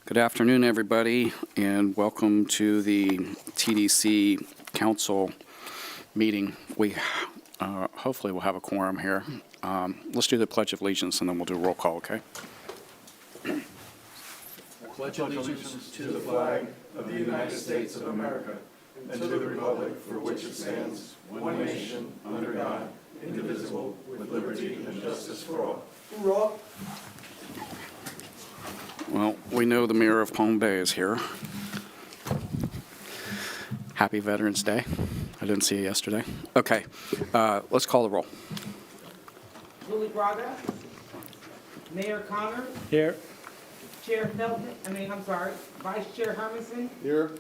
Good afternoon, everybody, and welcome to the TDC Council meeting. We hopefully will have a quorum here. Let's do the Pledge of Allegiance, and then we'll do a roll call, okay? Pledge allegiance to the flag of the United States of America and to the republic for which it stands, one nation, under God, indivisible, with liberty and justice for all. Hoorah! Well, we know the mayor of Palm Bay is here. Happy Veterans Day. I didn't see you yesterday. Okay, let's call the roll. Julie Braga. Mayor Connor. Here. Chair Felton, Vice Chair Hermanson. Here.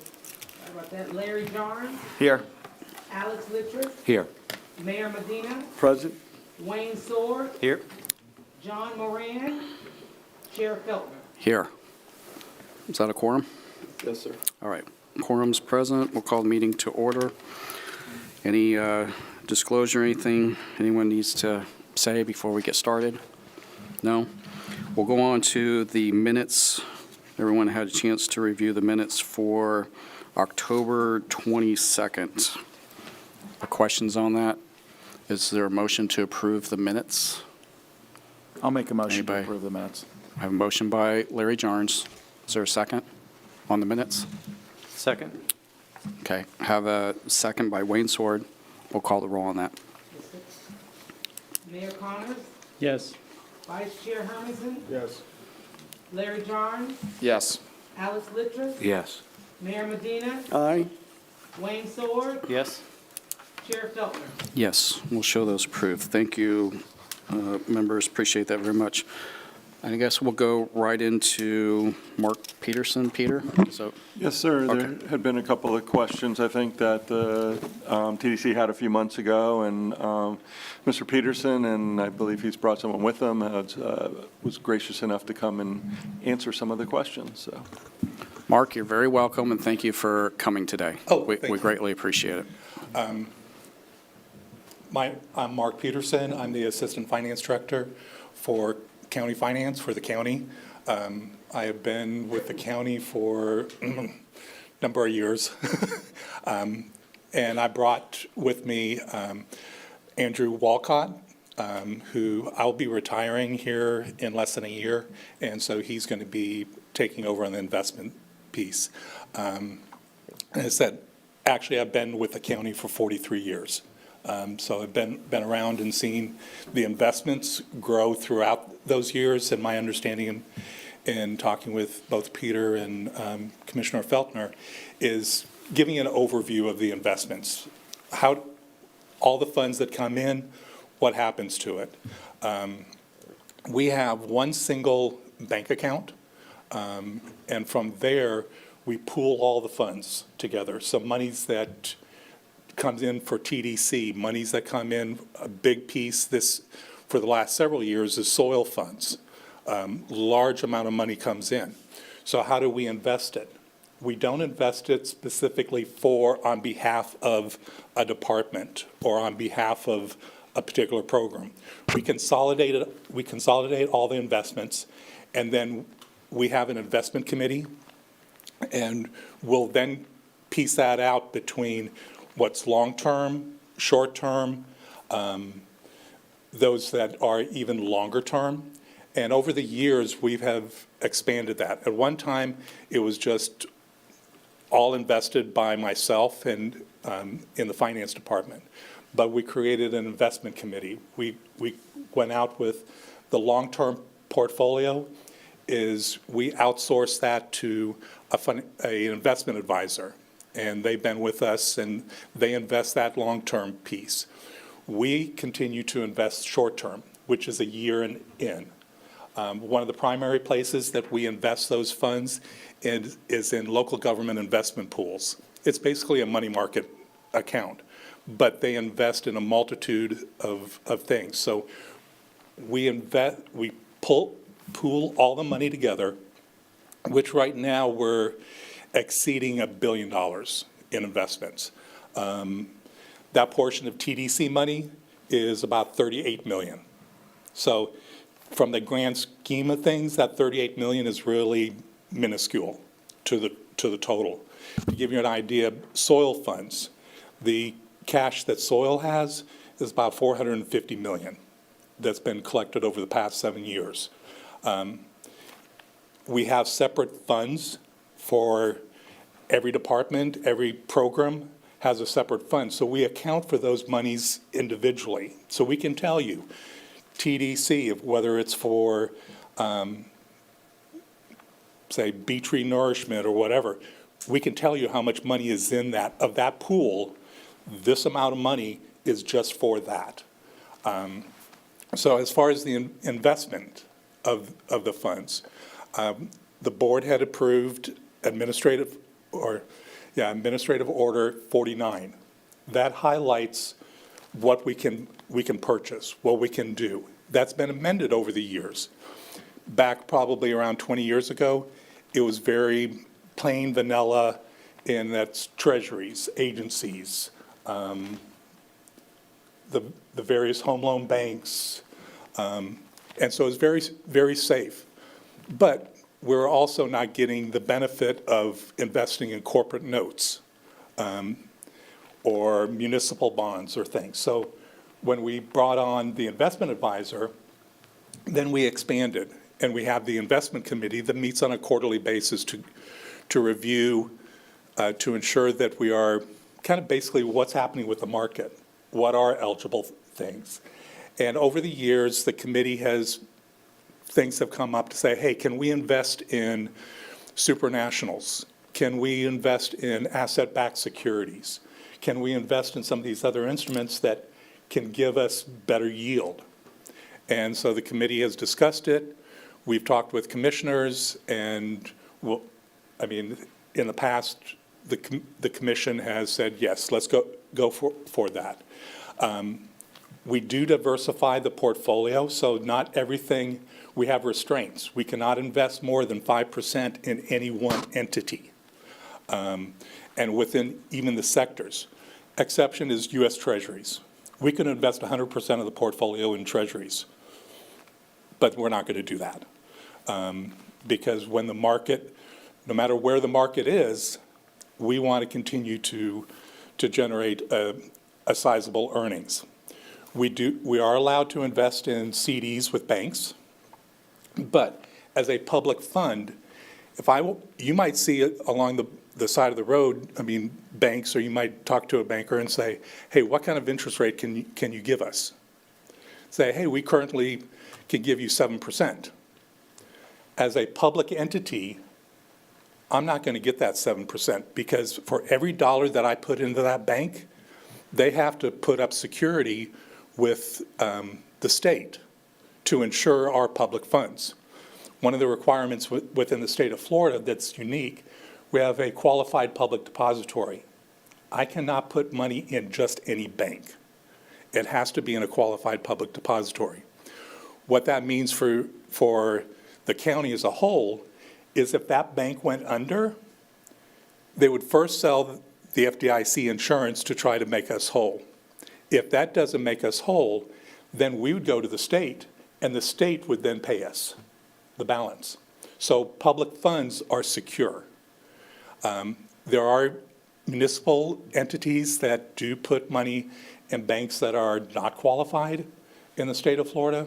How about that? Larry Jarnes. Here. Alex Littress. Here. Mayor Medina. Present. Wayne Sword. Here. John Moran. Chair Feltner. Here. Is that a quorum? Yes, sir. All right. Quorum's present. We'll call the meeting to order. Any disclosure, anything anyone needs to say before we get started? No? We'll go on to the minutes. Everyone had a chance to review the minutes for October 22nd. Questions on that? Is there a motion to approve the minutes? I'll make a motion to Anybody? approve the minutes. I have a motion by Larry Jarnes. Is there a second on the minutes? Second. Okay. Have a second by Wayne Sword. We'll call the roll on that. Mayor Connors. Yes. Vice Chair Hermanson. Yes. Larry Jarnes. Yes. Alex Littress. Yes. Mayor Medina. Aye. Wayne Sword. Yes. Chair Feltner. Yes, we'll show those approved. Thank you, members. Appreciate that very much. And I guess we'll go right into Mark Peterson. Peter? So, Yes, sir. Okay. There had been a couple of questions, I think, that the TDC had a few months ago, and Mr. Peterson, and I believe he's brought someone with him, was gracious enough to come and answer some of the questions, so. Mark, you're very welcome, and thank you for coming today. Oh, We thank you. greatly appreciate it. I'm Mark Peterson. I'm the Assistant Finance Director for County Finance for the county. I have been with the county for a number of years. And I brought with me Andrew Walcott, who I'll be retiring here in less than a year, and so he's going to be taking over on the investment piece. And I said, actually, I've been with the county for 43 years. So I've been around and seen the investments grow throughout those years, and my understanding in talking with both Peter and Commissioner Feltner is giving an overview of the investments, how all the funds that come in, what happens to it. We have one single bank account, and from there, we pool all the funds together. So monies that comes in for TDC, monies that come in, a big piece this, for the last several years, is soil funds. Large amount of money comes in. So how do we invest it? We don't invest it specifically on behalf of a department or on behalf of a particular program. We consolidate all the investments, and then we have an investment committee, and we'll then piece that out between what's long-term, short-term, those that are even longer-term. And over the years, we have expanded that. At one time, it was just all invested by myself and in the finance department. But we created an investment committee. We went out with the long-term portfolio is we outsource that to an investment advisor. And they've been with us, and they invest that long-term piece. We continue to invest short-term, which is a year in. One of the primary places that we invest those funds is in local government investment pools. It's basically a money market account, but they invest in a multitude of things. So we pool all the money together, which right now we're exceeding $1 billion in investments. That portion of TDC money is about $38 million. So from the grand scheme of things, that $38 million is really minuscule to the total. To give you an idea, soil funds, the cash that soil has is about $450 million that's been collected over the past 7 years. We have separate funds for every department, every program has a separate fund. So we account for those monies individually. So we can tell you, TDC, whether it's for, say, bee tree nourishment or whatever, we can tell you how much money is in that. Of that pool, this amount of money is just for that. So as far as the investment of the funds, the board had approved Administrative Order 49. That highlights what we can purchase, what we can do. That's been amended over the years. Back probably around 20 years ago, it was very plain vanilla in that's treasuries, agencies, the various home loan banks, and so it's very, very safe. But we're also not getting the benefit of investing in corporate notes or municipal bonds or things. So when we brought on the investment advisor, then we expanded, and we have the investment committee that meets on a quarterly basis to review, to ensure that we are kind of basically what's happening with the market, what are eligible things. And over the years, the committee things have come up to say, hey, can we invest in supranationals? Can we invest in asset-backed securities? Can we invest in some of these other instruments that can give us better yield? And so the committee has discussed it. We've talked with commissioners, and in the past, the commission has said, yes, let's go for that. We do diversify the portfolio, so not everything, we have restraints. We cannot invest more than 5% in any one entity, and within even the sectors. Exception is U.S. Treasuries. We can invest 100% of the portfolio in Treasuries, but we're not going to do that. Because when the market, no matter where the market is, we want to continue to generate a sizable earnings. We are allowed to invest in CDs with banks, but as a public fund, you might see it along the side of the road, banks, or you might talk to a banker and say, hey, what kind of interest rate can you give us? Say, hey, we currently can give you 7%. As a public entity, I'm not going to get that 7% because for every dollar that I put into that bank, they have to put up security with the state to ensure our public funds. One of the requirements within the state of Florida that's unique, we have a qualified public depository. I cannot put money in just any bank. It has to be in a qualified public depository. What that means for the county as a whole is if that bank went under, they would first sell the FDIC insurance to try to make us whole. If that doesn't make us whole, then we would go to the state, and the state would then pay us the balance. So public funds are secure. There are municipal entities that do put money in banks that are not qualified in the state of Florida.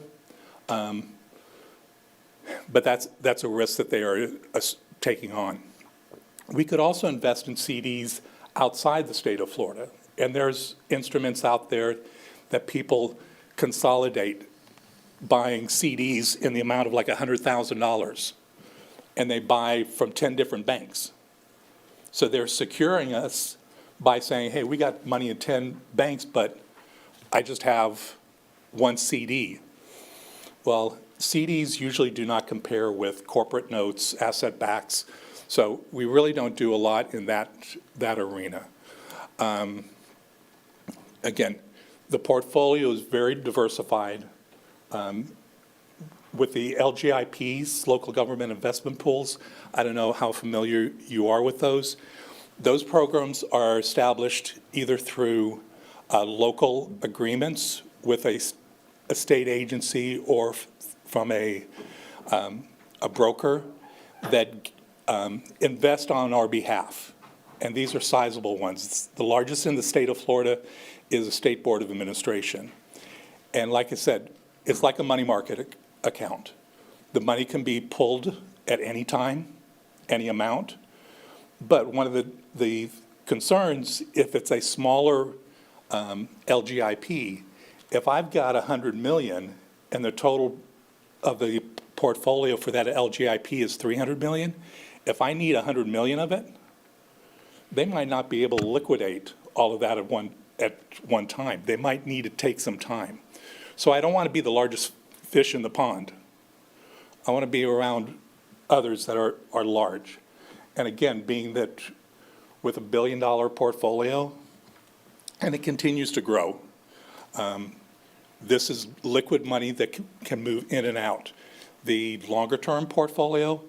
But that's a risk that they are taking on. We could also invest in CDs outside the state of Florida. And there's instruments out there that people consolidate buying CDs in the amount of like $100,000. And they buy from 10 different banks. So they're securing us by saying, hey, we got money in 10 banks, but I just have one CD. Well, CDs usually do not compare with corporate notes, asset backs. So we really don't do a lot in that arena. Again, the portfolio is very diversified. With the LGIPs, local government investment pools, I don't know how familiar you are with those. Those programs are established either through local agreements with a state agency or from a broker that invest on our behalf. And these are sizable ones. The largest in the state of Florida is the State Board of Administration. And like I said, it's like a money market account. The money can be pulled at any time, any amount. But one of the concerns, if it's a smaller LGIP, if I've got 100 million and the total of the portfolio for that LGIP is 300 million, if I need 100 million of it, they might not be able to liquidate all of that at one time. They might need to take some time. So I don't want to be the largest fish in the pond. I want to be around others that are large. And again, being that with $1 billion portfolio, and it continues to grow, this is liquid money that can move in and out. The longer-term portfolio,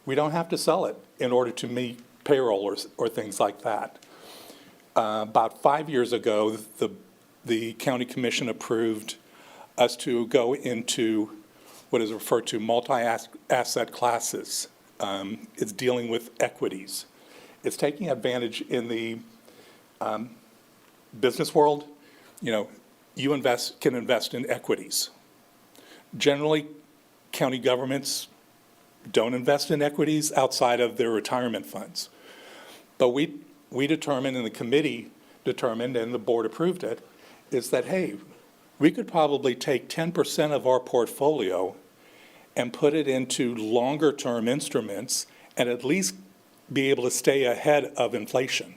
we don't have to sell it in order to meet payroll or things like that. About 5 years ago, the county commission approved us to go into what is referred to multi-asset classes. It's dealing with equities. It's taking advantage in the business world. You know, you can invest in equities. Generally, county governments don't invest in equities outside of their retirement funds. But we determined, and the committee determined, and the board approved it, is that, hey, we could probably take 10% of our portfolio and put it into longer-term instruments and at least be able to stay ahead of inflation.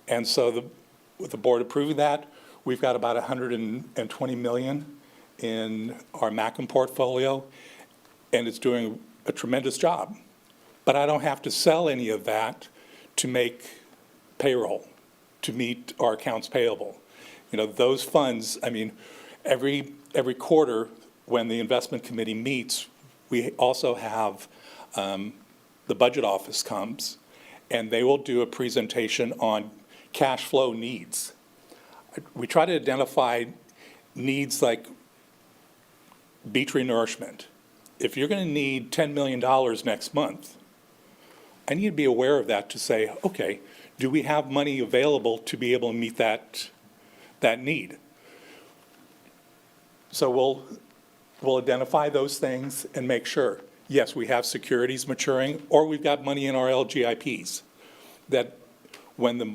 And so with the board approving that, we've got about 120 million in our Macam portfolio, and it's doing a tremendous job. But I don't have to sell any of that to make payroll, to meet our accounts payable. You know, those funds, I mean, every quarter when the investment committee meets, we also have the budget office comes, and they will do a presentation on cash flow needs. We try to identify needs like beach renourishment. If you're going to need $10 million next month, I need to be aware of that to say, okay, do we have money available to be able to meet that need? So we'll identify those things and make sure, yes, we have securities maturing, or we've got money in our LGIPs, that when the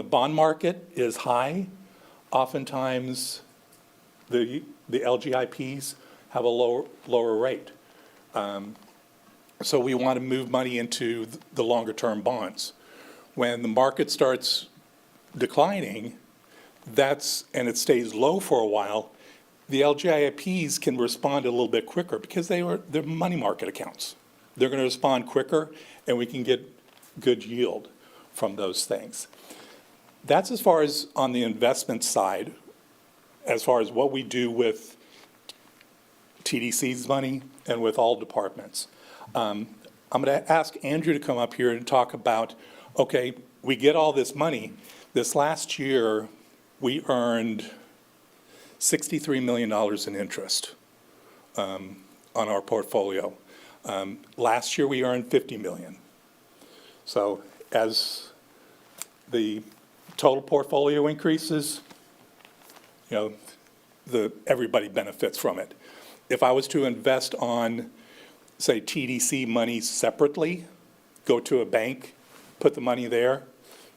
bond market is high, oftentimes the LGIPs have a lower rate. So we want to move money into the longer-term bonds. When the market starts declining, and it stays low for a while, the LGIPs can respond a little bit quicker because they're money market accounts. They're going to respond quicker, and we can get good yield from those things. That's as far as on the investment side, as far as what we do with TDC's money and with all departments. I'm going to ask Andrew to come up here and talk about, okay, we get all this money. This last year, we earned $63 million in interest on our portfolio. Last year, we earned $50 million. So as the total portfolio increases, you know, everybody benefits from it. If I was to invest on, say, TDC money separately, go to a bank, put the money there,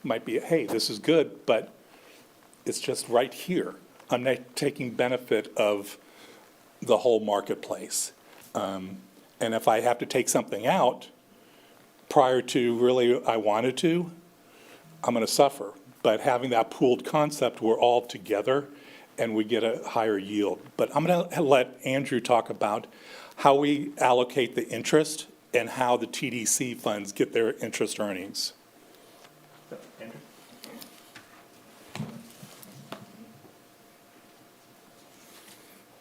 might be, hey, this is good, but it's just right here. I'm not taking benefit of the whole marketplace. And if I have to take something out prior to really I wanted to, I'm going to suffer. But having that pooled concept, we're all together and we get a higher yield. But I'm going to let Andrew talk about how we allocate the interest and how the TDC funds get their interest earnings.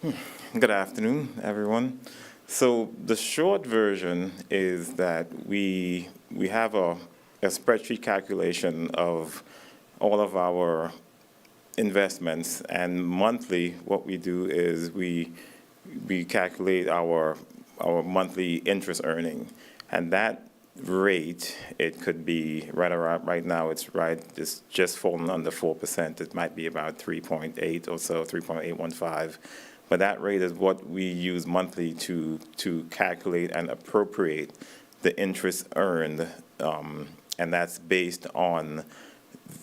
Andrew? Good afternoon, everyone. So the short version is that we have a spreadsheet calculation of all of our investments, and monthly what we do is we calculate our monthly interest earning, And that rate, it could be right around, right now, it's just fallen under 4%. It might be about 3.8 or so, 3.815. But that rate is what we use monthly to calculate and appropriate the interest earned, and that's based on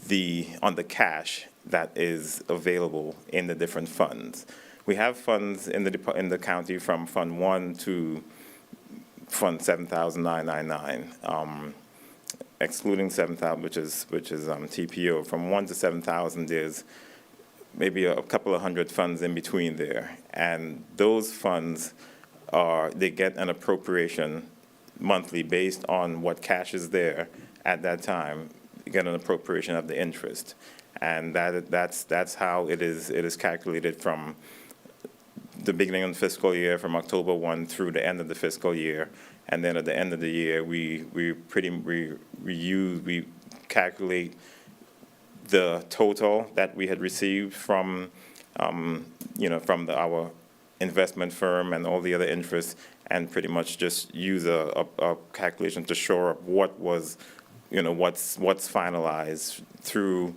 the cash that is available in the different funds. We have funds in the county from Fund 1 to Fund 7,999, excluding 7,000, which is TPO. From 1 to 7,000, there's maybe a couple of hundred funds in between there, and those funds they get an appropriation monthly based on what cash is there at that time. You get an appropriation of the interest, and that's how it is calculated from the beginning of the fiscal year, from October 1 through the end of the fiscal year. And then at the end of the year, we calculate the total that we had received from our investment firm and all the other interests, and pretty much just use a calculation to shore up what's finalized through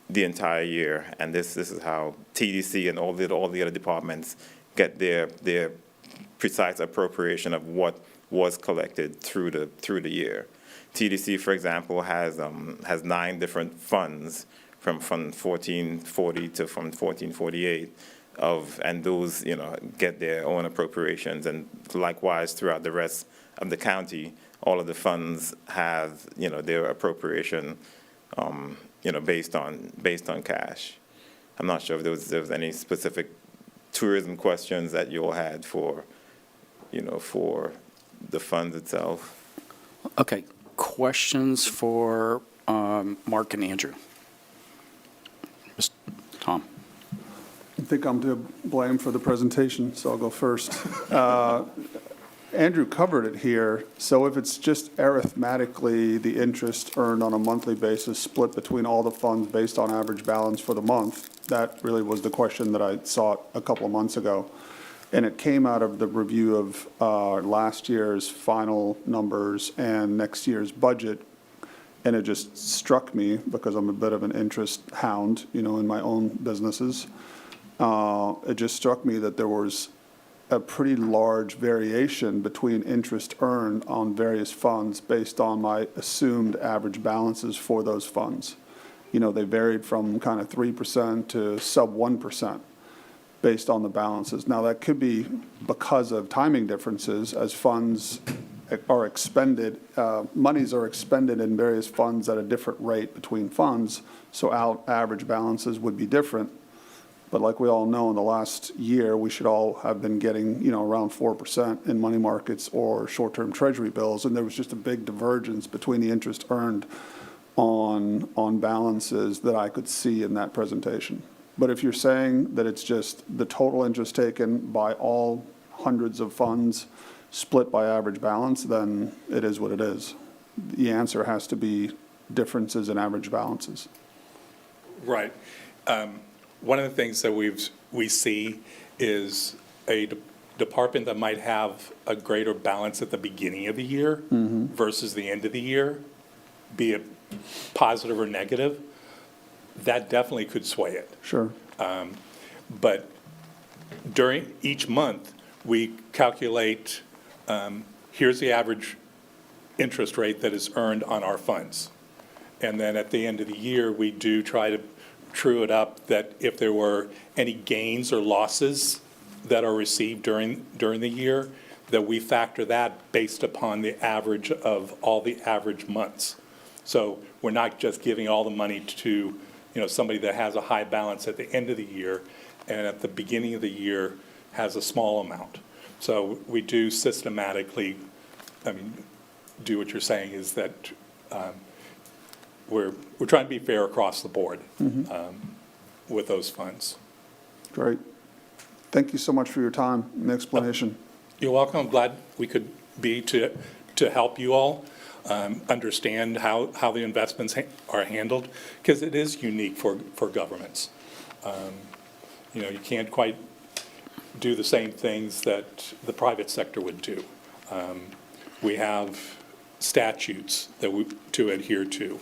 the entire year. And this is how TDC and all the other departments get their precise appropriation of what was collected through the year. TDC, for example, has 9 different funds, from Fund 1440 to Fund 1448, and those get their own appropriations. And likewise throughout the rest of the county, all of the funds have their appropriation based on cash. I'm not sure if there was any specific tourism questions that you all had for the funds itself. Okay, questions for Mark and Andrew? Tom? I think I'm to blame for the presentation, so I'll go first. Andrew covered it here. So if it's just arithmetically the interest earned on a monthly basis split between all the funds based on average balance for the month, that really was the question that I saw a couple of months ago. And it came out of the review of last year's final numbers and next year's budget. And it just struck me, because I'm a bit of an interest hound, in my own businesses. It just struck me that there was a pretty large variation between interest earned on various funds based on my assumed average balances for those funds. They varied from kind of 3% to sub 1% based on the balances. Now, that could be because of timing differences as funds are expended, monies are expended in various funds at a different rate between funds, so average balances would be different. But like we all know, in the last year, we should all have been getting, around 4% in money markets or short-term treasury bills, and there was just a big divergence between the interest earned on balances that I could see in that presentation. But if you're saying that it's just the total interest taken by all hundreds of funds split by average balance, then it is what it is. The answer has to be differences in average balances. Right. One of the things that we see is a department that might have a greater balance at the beginning of the year versus the end of the year, be it positive or negative. That definitely could sway it. Sure. But during each month, we calculate, here's the average interest rate that is earned on our funds. And then at the end of the year, we do try to true it up that if there were any gains or losses that are received during the year, that we factor that based upon the average of all the average months. So we're not just giving all the money to somebody that has a high balance at the end of the year and at the beginning of the year has a small amount. So we do systematically, do what you're saying is that we're trying to be fair across the board with those funds. Great. Thank you so much for your time and explanation. You're welcome. I'm glad we could be to help you all understand how the investments are handled, because it is unique for governments. You can't quite do the same things that the private sector would do. We have statutes to adhere to.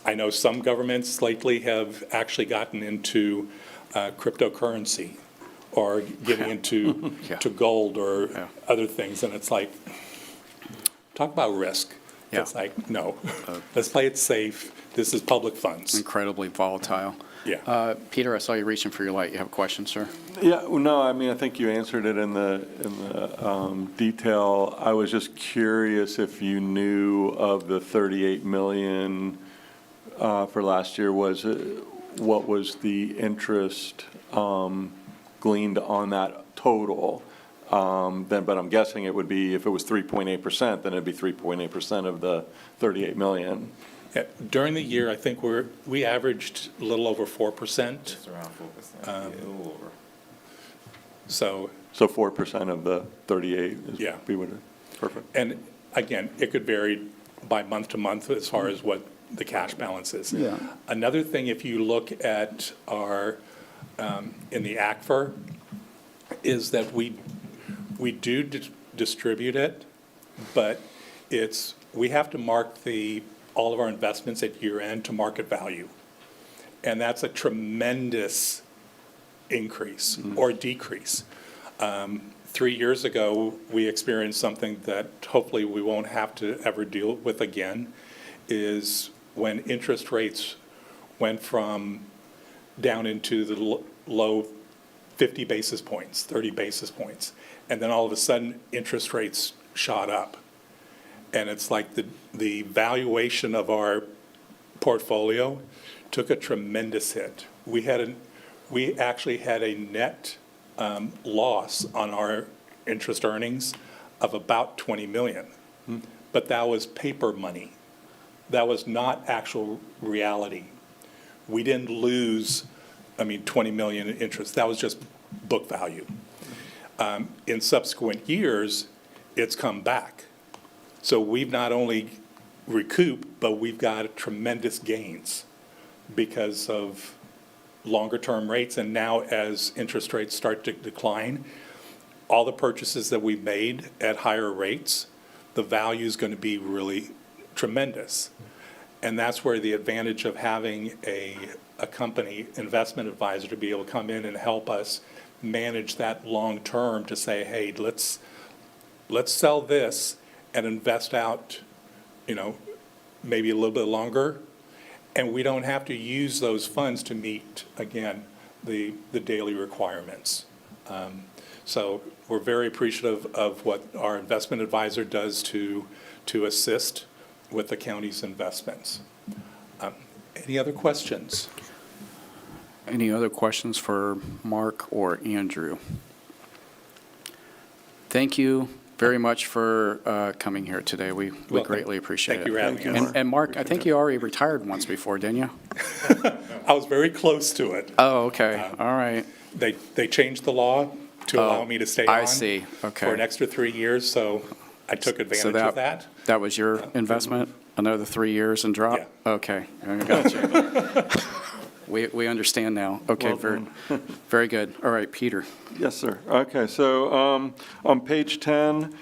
I know some governments lately have actually gotten into cryptocurrency or getting into Yeah. to gold or Yeah. other things, and it's like, talk about risk. Yeah. It's like, no, let's play it safe. This is public funds. Incredibly volatile. Yeah. Peter, I saw you reaching for your light. You have a question, sir? Yeah, well, no, I mean, I think you answered it in the detail. I was just curious if you knew of the 38 million for last year, what was the interest gleaned on that total? But I'm guessing it would be, if it was 3.8%, then it'd be 3.8% of the 38 million. Yeah, during the year, I think we averaged a little over 4%. It's around 4%, a little over. So, So 4% of the 38 is, Yeah. we would, perfect. and again, it could vary by month to month as far as what the cash balance is. Yeah. Another thing, if you look at our, in the ACFR, is that we do distribute it, but we have to mark all of our investments at year end to market value. And that's a tremendous increase or decrease. 3 years ago, we experienced something that hopefully we won't have to ever deal with again, is when interest rates went from down into the low 50 basis points, 30 basis points. And then all of a sudden, interest rates shot up. And it's like the valuation of our portfolio took a tremendous hit. We actually had a net loss on our interest earnings of about 20 million. But that was paper money. That was not actual reality. We didn't lose, 20 million in interest. That was just book value. In subsequent years, it's come back. So we've not only recouped, but we've got tremendous gains because of longer-term rates. And now as interest rates start to decline, all the purchases that we made at higher rates, the value is going to be really tremendous. And that's where the advantage of having a company investment advisor to be able to come in and help us manage that long-term to say, hey, let's sell this and invest out, maybe a little bit longer. And we don't have to use those funds to meet, again, the daily requirements. So we're very appreciative of what our investment advisor does to assist with the county's investments. Any other questions? Any other questions for Mark or Andrew? Thank you very much for coming here today. We Well, greatly appreciate it. Thank you for having us. And Mark, I think you already retired once before, didn't you? I was very close to it. Oh, okay, all right. They changed the law to allow me to stay on. I see, okay. For an extra 3 years, so I took advantage of that. That was your investment? Another 3 years and drop? Yeah. Okay, I got you. We understand now. Okay, Well very good. All right, Peter. Yes, sir. Okay, so on page 10,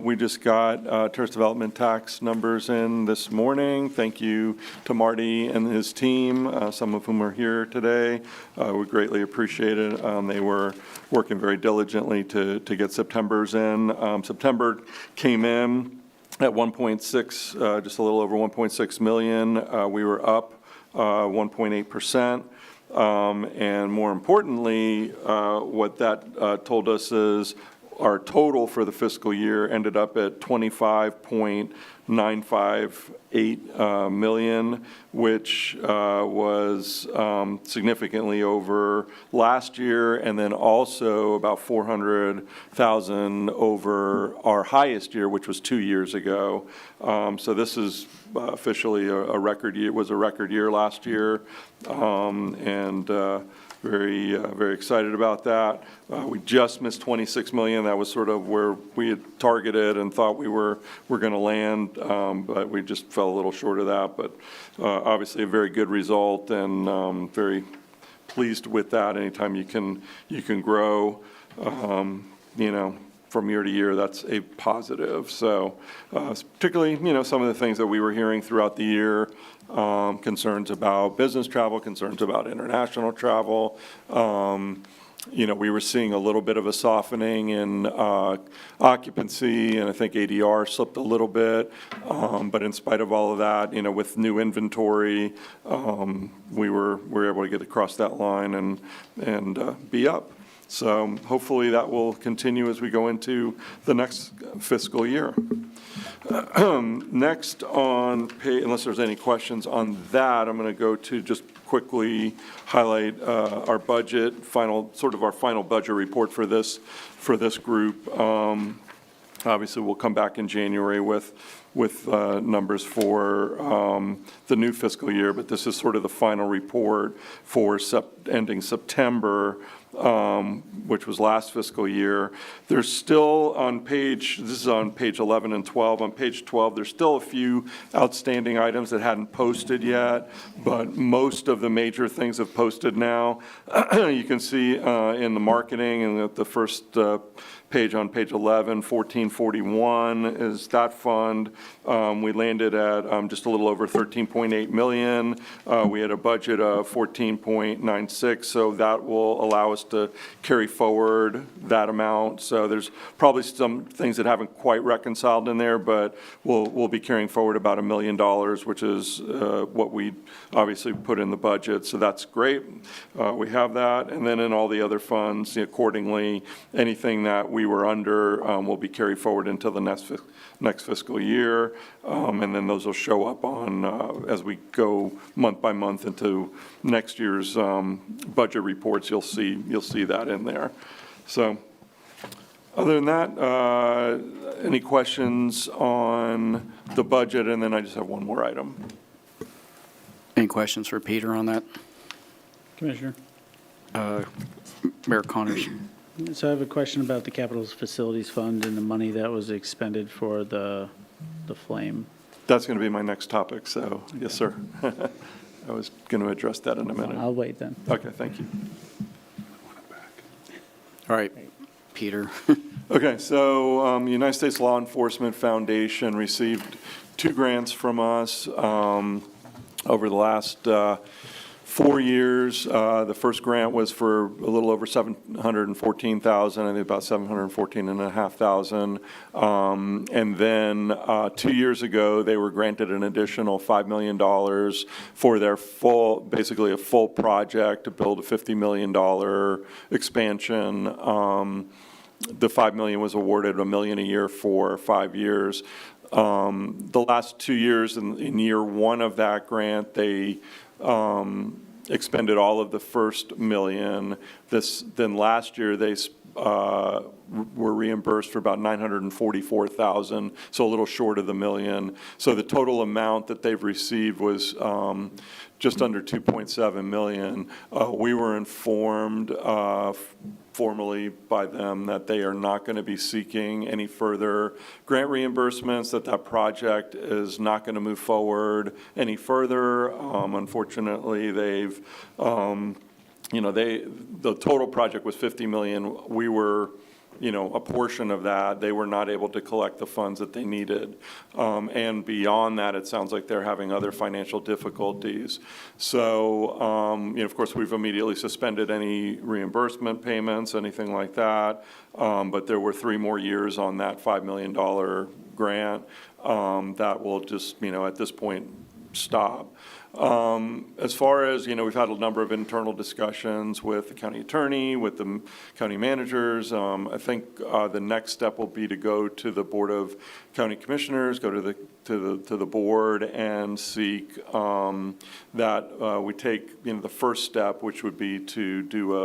we just got tourist development tax numbers in this morning. Thank you to Marty and his team, some of whom are here today. We greatly appreciate it. They were working very diligently to get September's in. September came in at 1.6, just a little over 1.6 million. We were up 1.8%. And more importantly, what that told us is our total for the fiscal year ended up at 25.958 million, which was significantly over last year, and then also about 400,000 over our highest year, which was 2 years ago. So this is officially a record year. It was a record year last year, and very, very excited about that. We just missed 26 million. That was sort of where we had targeted and thought we were going to land, but we just fell a little short of that. But obviously a very good result, and very pleased with that. Anytime you can grow, from year to year, that's a positive. So particularly, some of the things that we were hearing throughout the year, concerns about business travel, concerns about international travel. We were seeing a little bit of a softening in occupancy, and I think ADR slipped a little bit. But in spite of all of that, with new inventory, we were able to get across that line and be up. So hopefully that will continue as we go into the next fiscal year. Next on page, unless there's any questions on that, I'm going to go to just quickly highlight our budget, our final budget report for this group. Obviously, we'll come back in January with numbers for the new fiscal year, but this is sort of the final report for ending September, which was last fiscal year. There's still this is on page 11 and 12. On page 12, there's still a few outstanding items that hadn't posted yet, but most of the major things have posted now. You can see in the marketing and the first page on page 11, 1441 is that fund. We landed at just a little over 13.8 million. We had a budget of 14.96, so that will allow us to carry forward that amount. So there's probably some things that haven't quite reconciled in there, but we'll be carrying forward about $1 million, which is what we obviously put in the budget. So that's great. We have that, and then in all the other funds, accordingly, anything that we were under will be carried forward until the next fiscal year, and then those will show up on as we go month by month into next year's budget reports. You'll see that in there. So other than that, any questions on the budget? And then I just have one more item. Any questions for Peter on that? Commissioner? Mayor Connors? So I have a question about the Capital Facilities Fund and the money that was expended for the flame. That's going to be my next topic, so yes, sir. I was going to address that in a minute. I'll wait then. Okay, thank you. All right, Peter. Okay, so the United States Law Enforcement Foundation received 2 grants from us over the last 4 years. The first grant was for a little over $714,000, I think about $714,500. And then 2 years ago, they were granted an additional $5 million for their basically a full project to build a $50 million expansion. The $5 million was awarded $1 million a year for 5 years. The last 2 years, in year 1 of that grant, they expended all of the first $1 million. Then last year, they were reimbursed for about $944,000, so a little short of the $1 million. So the total amount that they've received was just under $2.7 million. We were informed formally by them that they are not going to be seeking any further grant reimbursements, that project is not going to move forward any further. Unfortunately, they've, the total project was $50 million. We were, a portion of that. They were not able to collect the funds that they needed. And beyond that, it sounds like they're having other financial difficulties. So, of course, we've immediately suspended any reimbursement payments, anything like that. But there were 3 more years on that $5 million grant that will just, at this point, stop. As far as, we've had a number of internal discussions with the county attorney, with the county managers. I think the next step will be to go to the Board of County Commissioners, go to the board and seek that we take, the first step, which would be to do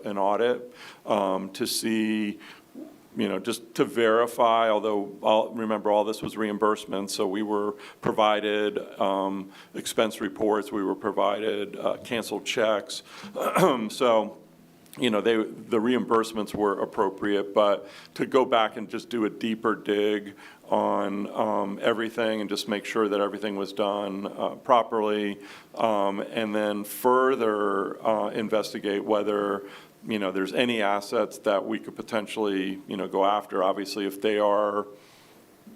an audit to see, just to verify, although remember all this was reimbursement, so we were provided expense reports, we were provided canceled checks. So, the reimbursements were appropriate, but to go back and just do a deeper dig on everything and just make sure that everything was done properly, and then further investigate whether there's any assets that we could potentially, go after. Obviously, if they are,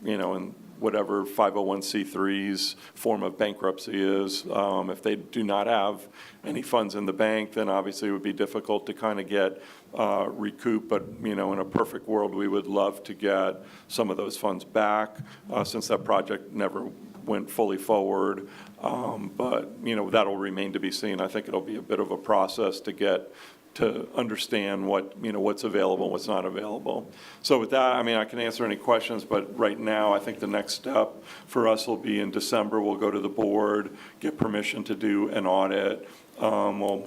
in whatever 501c3's form of bankruptcy is, if they do not have any funds in the bank, then obviously it would be difficult to kind of get recoup. But, in a perfect world, we would love to get some of those funds back since that project never went fully forward. But, that'll remain to be seen. I think it'll be a bit of a process to understand what's available and what's not available. So with that, I can answer any questions, but right now, I think the next step for us will be in December. We'll go to the board, get permission to do an audit. We'll,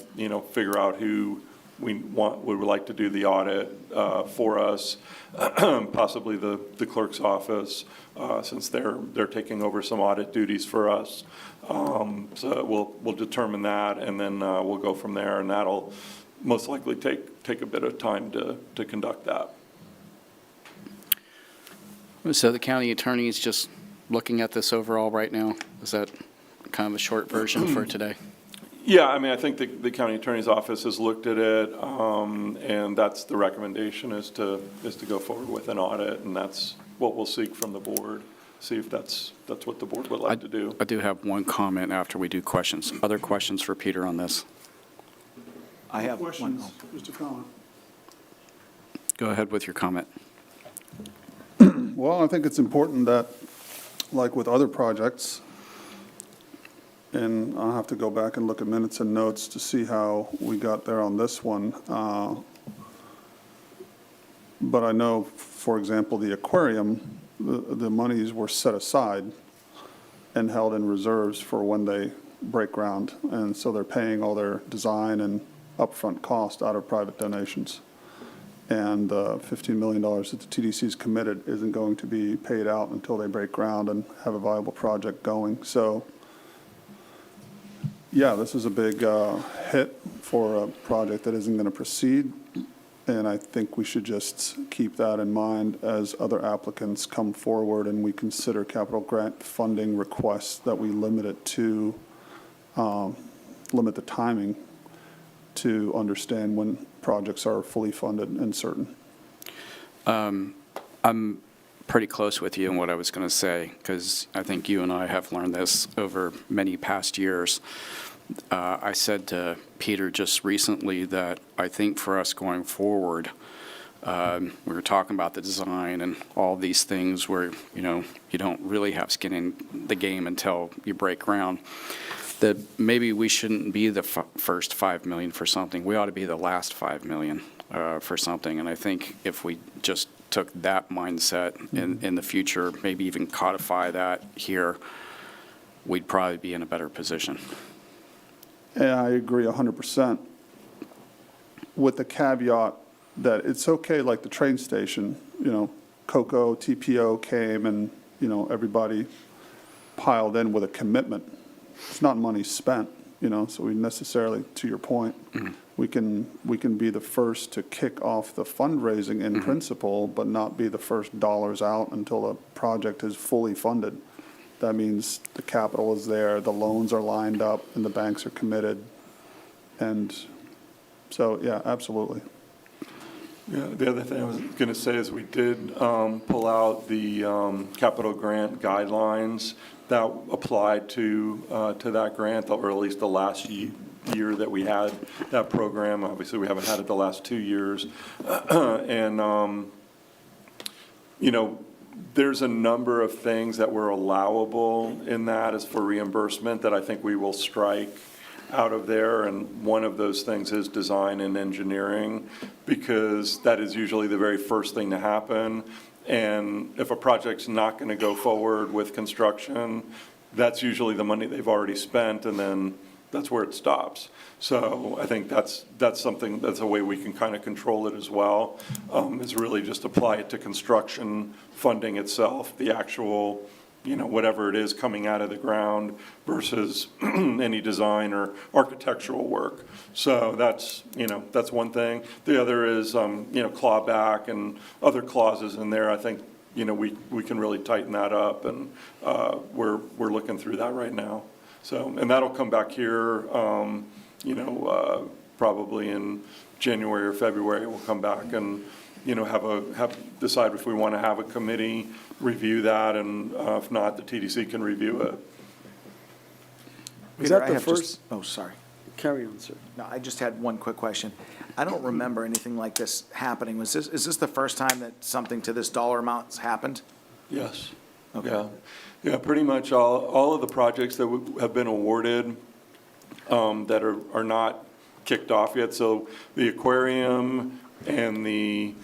figure out who we would like to do the audit for us, possibly the clerk's office, since they're taking over some audit duties for us. So we'll determine that, and then we'll go from there, and that'll most likely take a bit of time to conduct that. So the county attorney is just looking at this overall right now? Is that kind of a short version for today? Yeah, I think the county attorney's office has looked at it, and that's the recommendation is to go forward with an audit, and that's what we'll seek from the board, see if that's what the board would like to do. I do have one comment after we do questions. Other questions for Peter on this? I have one. Questions, Mr. Collin? Go ahead with your comment. Well, I think it's important that, like with other projects, and I'll have to go back and look at minutes and notes to see how we got there on this one. But I know, for example, the aquarium, the monies were set aside and held in reserves for when they break ground. And so they're paying all their design and upfront cost out of private donations. And $15 million that the TDC's committed isn't going to be paid out until they break ground and have a viable project going. So, yeah, this is a big hit for a project that isn't going to proceed. And I think we should just keep that in mind as other applicants come forward and we consider capital grant funding requests, that we limit it to, limit the timing to understand when projects are fully funded and certain. I'm pretty close with you in what I was going to say, because I think you and I have learned this over many past years. I said to Peter just recently that I think for us going forward, we were talking about the design and all these things where, you don't really have skin in the game until you break ground, that maybe we shouldn't be the first $5 million for something. We ought to be the last $5 million for something. And I think if we just took that mindset in the future, maybe even codify that here, we'd probably be in a better position. Yeah, I agree 100%, with the caveat that it's okay, like the train station, COCO, TPO came and, everybody piled in with a commitment. It's not money spent, so we necessarily, to your point, we can be the first to kick off the fundraising in principle, but not be the first dollars out until a project is fully funded. That means the capital is there, the loans are lined up, and the banks are committed. And so, yeah, absolutely. Yeah, the other thing I was going to say is we did pull out the capital grant guidelines that applied to that grant, or at least the last year that we had that program. Obviously, we haven't had it the last 2 years. And, there's a number of things that were allowable in that as for reimbursement that I think we will strike out of there. And one of those things is design and engineering, because that is usually the very first thing to happen. And if a project's not going to go forward with construction, that's usually the money they've already spent, and then that's where it stops. So I think that's something, that's a way we can kind of control it as well, is really just apply it to construction funding itself, the actual, whatever it is coming out of the ground versus any design or architectural work. So that's one thing. The other is, clawback and other clauses in there. I think, we can really tighten that up, and we're looking through that right now. So, and that'll come back here, probably in January or February, we'll come back and, decide if we want to have a committee review that, and if not, the TDC can review it. Is Peter, that I the have just- first? Oh, sorry. Carry on, sir. No, I just had one quick question. I don't remember anything like this happening. Is this the first time that something to this dollar amount's happened? Yes. Okay. Yeah, yeah, pretty much all of the projects that have been awarded that are not kicked off yet. So the aquarium and the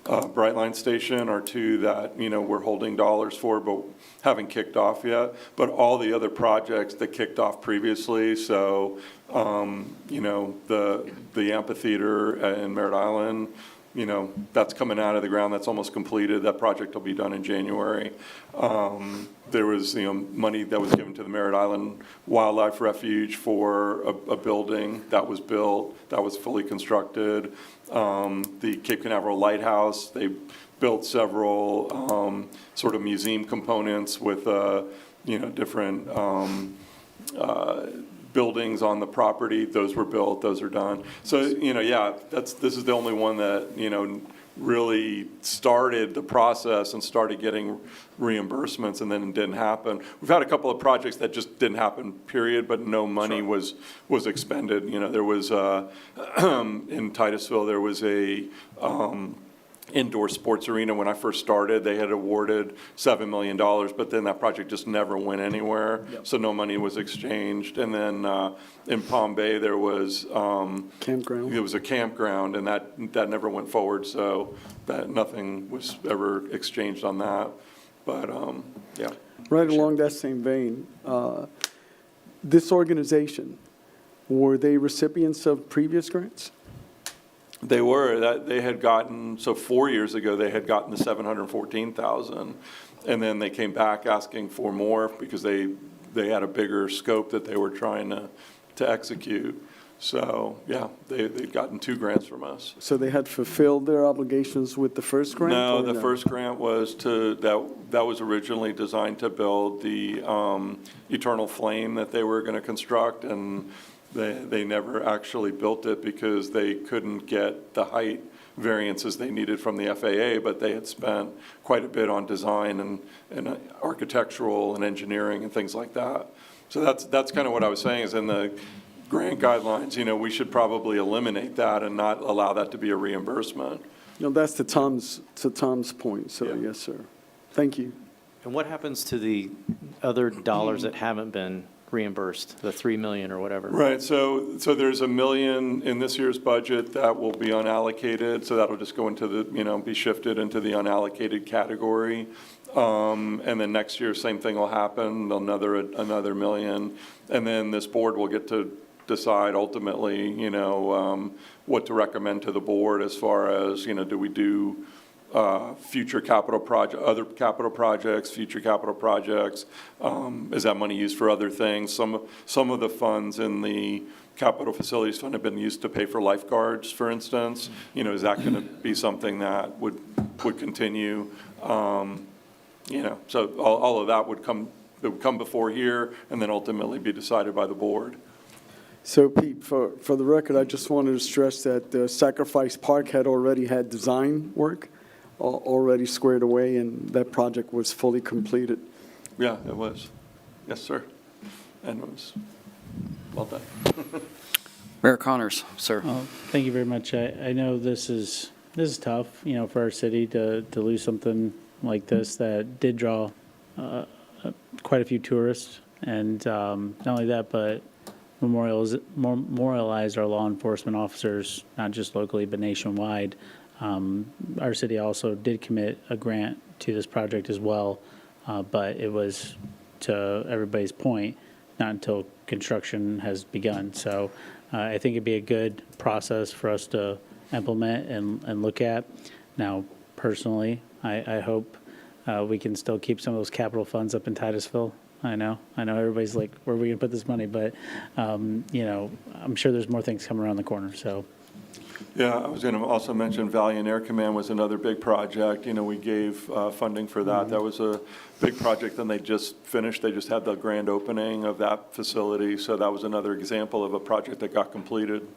Brightline Station are two that, we're holding dollars for, but haven't kicked off yet. But all the other projects that kicked off previously, so, the amphitheater in Merritt Island, that's coming out of the ground, that's almost completed. That project will be done in January. There was, money that was given to the Merritt Island Wildlife Refuge for a building that was built, that was fully constructed. The Cape Canaveral Lighthouse, they built several sort of museum components with, different buildings on the property. Those were built, those are done. So, this is the only one that, really started the process and started getting reimbursements, and then it didn't happen. We've had a couple of projects that just didn't happen, period, but no money was expended. There was, in Titusville, there was a indoor sports arena. When I first started, they had awarded $7 million, but then that project just never went anywhere, so no money was exchanged. And then in Palm Bay, there was Campground? it was a campground, and that never went forward, so that nothing was ever exchanged on that. But, yeah. Right along that same vein, this organization, were they recipients of previous grants? They were, they had gotten, so 4 years ago, they had gotten the 714,000, and then they came back asking for more because they had a bigger scope that they were trying to execute. So, yeah, they'd gotten 2 grants from us. So they had fulfilled their obligations with the first grant? No, or the first grant was that was originally designed to build the Eternal Flame that they were going to construct, and they never actually built it because they couldn't get the height variances they needed from the FAA, but they had spent quite a bit on design and architectural and engineering and things like that. So that's kind of what I was saying, is in the grant guidelines, we should probably eliminate that and not allow that to be a reimbursement. That's to Tom's point, so Yeah. yes, sir. Thank you. And what happens to the other dollars that haven't been reimbursed, the 3 million or whatever? Right, so there's $1 million in this year's budget that will be unallocated, so that'll just go into the, be shifted into the unallocated category. And then next year, same thing will happen, another $1 million. And then this board will get to decide ultimately, what to recommend to the board as far as, do we do future capital project, other capital projects, future capital projects? Is that money used for other things? Some of the funds in the Capital Facilities Fund have been used to pay for lifeguards, for instance. Is that going to be something that would continue? So all of that would come before here and then ultimately be decided by the board. So Pete, for the record, I just wanted to stress that Sacrifice Park had already had design work already squared away, and that project was fully completed. Yeah, it was. Yes, sir. And it was well done. Mayor Connors, sir. Thank you very much. I know this is tough, for our city to lose something like this that did draw quite a few tourists. And not only that, but memorialized our law enforcement officers, not just locally, but nationwide. Our city also did commit a grant to this project as well, but it was, to everybody's point, not until construction has begun. So I think it'd be a good process for us to implement and look at. Now, personally, I hope we can still keep some of those capital funds up in Titusville. I know everybody's like, where are we going to put this money? But, I'm sure there's more things coming around the corner, so. Yeah, I was going to also mention Valiant Air Command was another big project. We gave funding for that. That was a big project, and they just finished. They just had the grand opening of that facility. So that was another example of a project that got completed.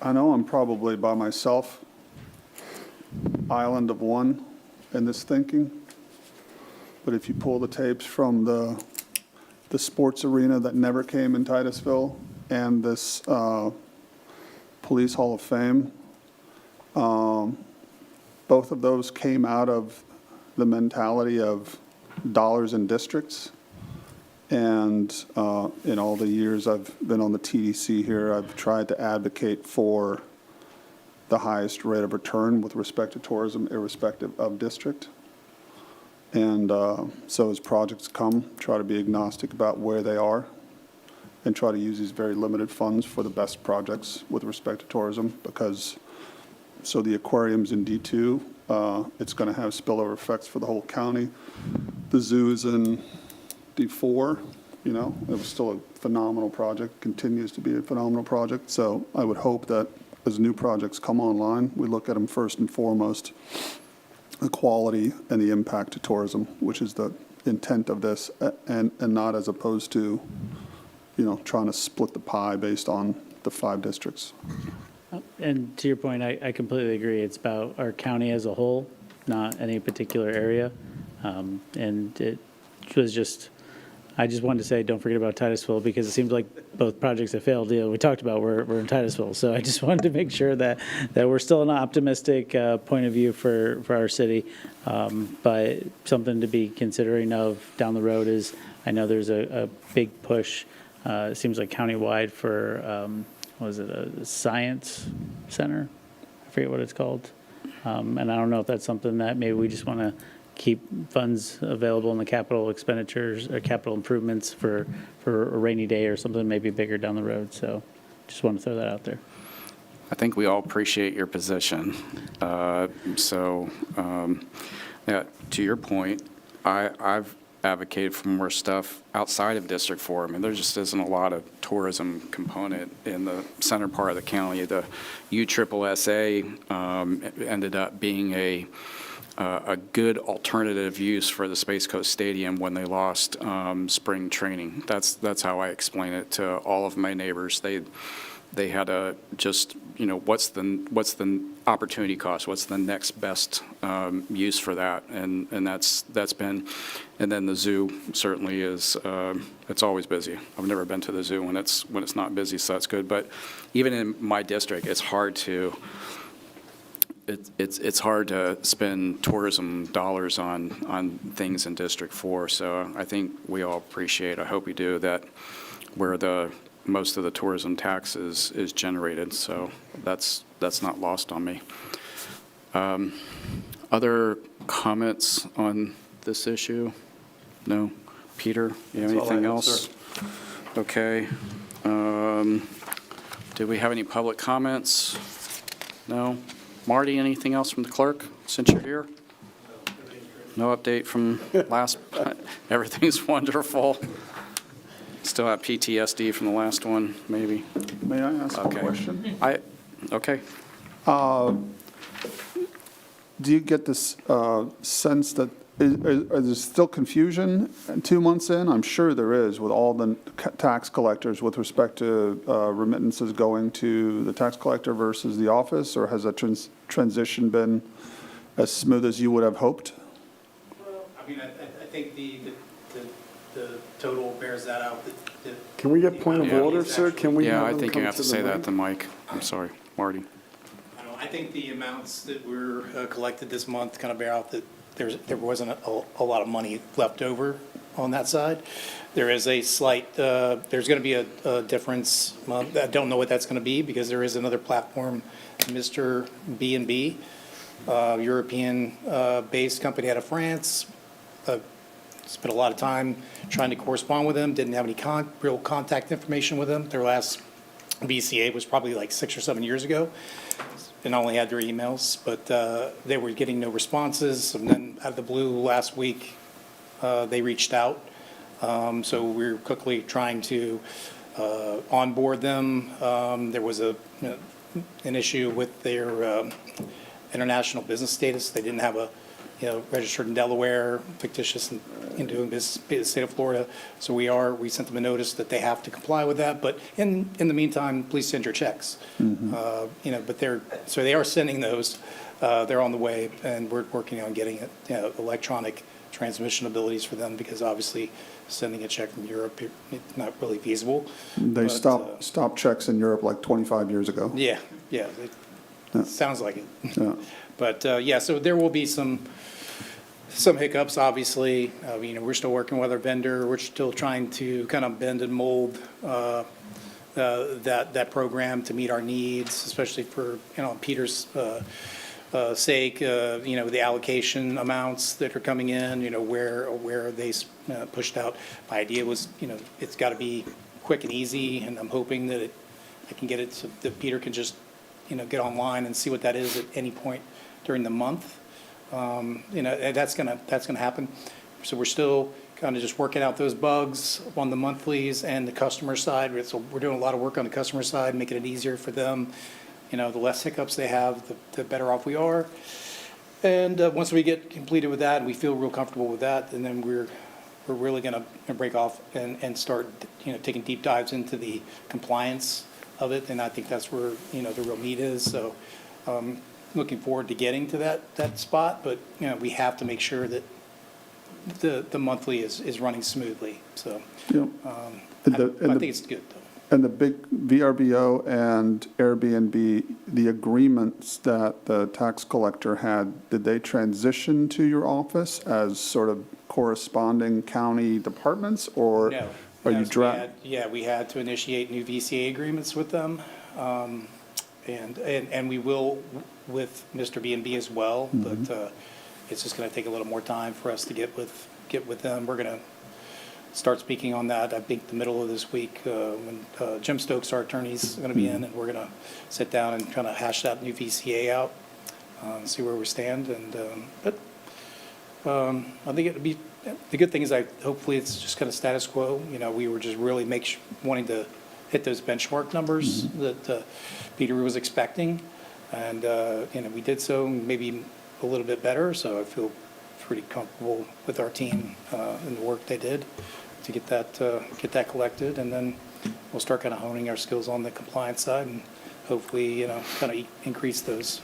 I know I'm probably by myself, island of one in this thinking, but if you pull the tapes from the sports arena that never came in Titusville and this Police Hall of Fame, both of those came out of the mentality of dollars and districts. And in all the years I've been on the TDC here, I've tried to advocate for the highest rate of return with respect to tourism, irrespective of district. And so as projects come, try to be agnostic about where they are and try to use these very limited funds for the best projects with respect to tourism, because so the aquarium's in D2, it's going to have spillover effects for the whole county. The zoo is in D4, you know, it was still a phenomenal project, continues to be a phenomenal project. So I would hope that as new projects come online, we look at them first and foremost, the quality and the impact to tourism, which is the intent of this, and not as opposed to, you know, trying to split the pie based on the 5 districts. And to your point, I completely agree. It's about our county as a whole, not any particular area. And it was just, I just wanted to say, don't forget about Titusville, because it seems like both projects that failed, we talked about, were in Titusville. So I just wanted to make sure that we're still an optimistic point of view for our city. But something to be considering of down the road is, I know there's a big push, it seems like countywide for, what is it, a science center? I forget what it's called. And I don't know if that's something that maybe we just want to keep funds available in the capital expenditures or capital improvements for a rainy day or something maybe bigger down the road. So just want to throw that out there. I think we all appreciate your position. Yeah, to your point, I've advocated for more stuff outside of District 4. I mean, there just isn't a lot of tourism component in the center part of the county. The USSSA ended up being a good alternative use for the Space Coast Stadium when they lost spring training. That's how I explain it to all of my neighbors. They had a just, you know, what's the opportunity cost? What's the next best use for that? And that's been, and then the zoo certainly is. It's always busy. I've never been to the zoo when it's not busy, so that's good. But even in my district, it's hard to. It's hard to spend tourism dollars on things in District 4. So I think we all appreciate, I hope we do, that where most of the tourism tax is generated. So that's not lost on me. Other comments on this issue? No? Peter, you have That's all I anything have, else? sir. Okay. Do we have any public comments? No? Marty, anything else from the clerk since you're here? No update from last, everything's wonderful. Still have PTSD from the last one, maybe. May I ask a Okay. question? Okay. Do you get this sense that, is there still confusion 2 months in? I'm sure there is with all the tax collectors with respect to remittances going to the tax collector versus the office, or has that transition been as smooth as you would have hoped? I mean, I think the total bears that out. Can we get point of Yeah. order, sir? Can we Yeah, have I them think you come have to the say that mic? to Mike. I'm sorry, Marty. I think the amounts that were collected this month kind of bear out that there wasn't a lot of money left over on that side. There is a slight, there's going to be a difference. I don't know what that's going to be, because there is another platform, Mr. B&B, European-based company out of France. Spent a lot of time trying to correspond with them, didn't have any real contact information with them. Their last VCA was probably like 6 or 7 years ago, and only had their emails, but they were getting no responses. And then out of the blue last week, they reached out. So we're quickly trying to onboard them. There was an issue with their international business status. They didn't have registered in Delaware, fictitious in doing business in the state of Florida. So we sent them a notice that they have to comply with that. But in the meantime, please send your checks. But they are sending those. They're on the way, and we're working on getting electronic transmission abilities for them, because obviously sending a check from Europe, it's not really feasible. They But, stopped checks in Europe like 25 years ago. Yeah, it sounds like it. Yeah. But, so there will be some hiccups, obviously. We're still working with our vendor. We're still trying to kind of bend and mold that program to meet our needs, especially for, Peter's sake, the allocation amounts that are coming in, where they pushed out. My idea was, it's got to be quick and easy, and I'm hoping that I can get it so that Peter can just, get online and see what that is at any point during the month. And that's gonna happen. So we're still kind of just working out those bugs on the monthlies and the customer side. So we're doing a lot of work on the customer side, making it easier for them. The less hiccups they have, the better off we are. And once we get completed with that, and we feel real comfortable with that, and then we're really gonna break off and start, taking deep dives into the compliance of it. And I think that's where, the real meat is. So looking forward to getting to that spot, but, we have to make sure that the monthly is running smoothly. So Yeah. I think it's good, though. And the big VRBO and Airbnb, the agreements that the tax collector had, did they transition to your office as sort of corresponding county departments, or No. are No, you so we had to initiate new VCA agreements with them. And we will with Mr. B&B as well, but it's just going to take a little more time for us to get with them. We're going to start speaking on that, I think, the middle of this week, when Jim Stokes, our attorney, is going to be in, and we're going to sit down and kind of hash that new VCA out, see where we stand. And I think it'll be, the good thing is hopefully it's just kind of status quo. We were just really wanting to hit those benchmark numbers that Peter was expecting. And, we did so, maybe a little bit better. So I feel pretty comfortable with our team and the work they did to get that collected. And then we'll start kind of honing our skills on the compliance side and hopefully, kind of increase those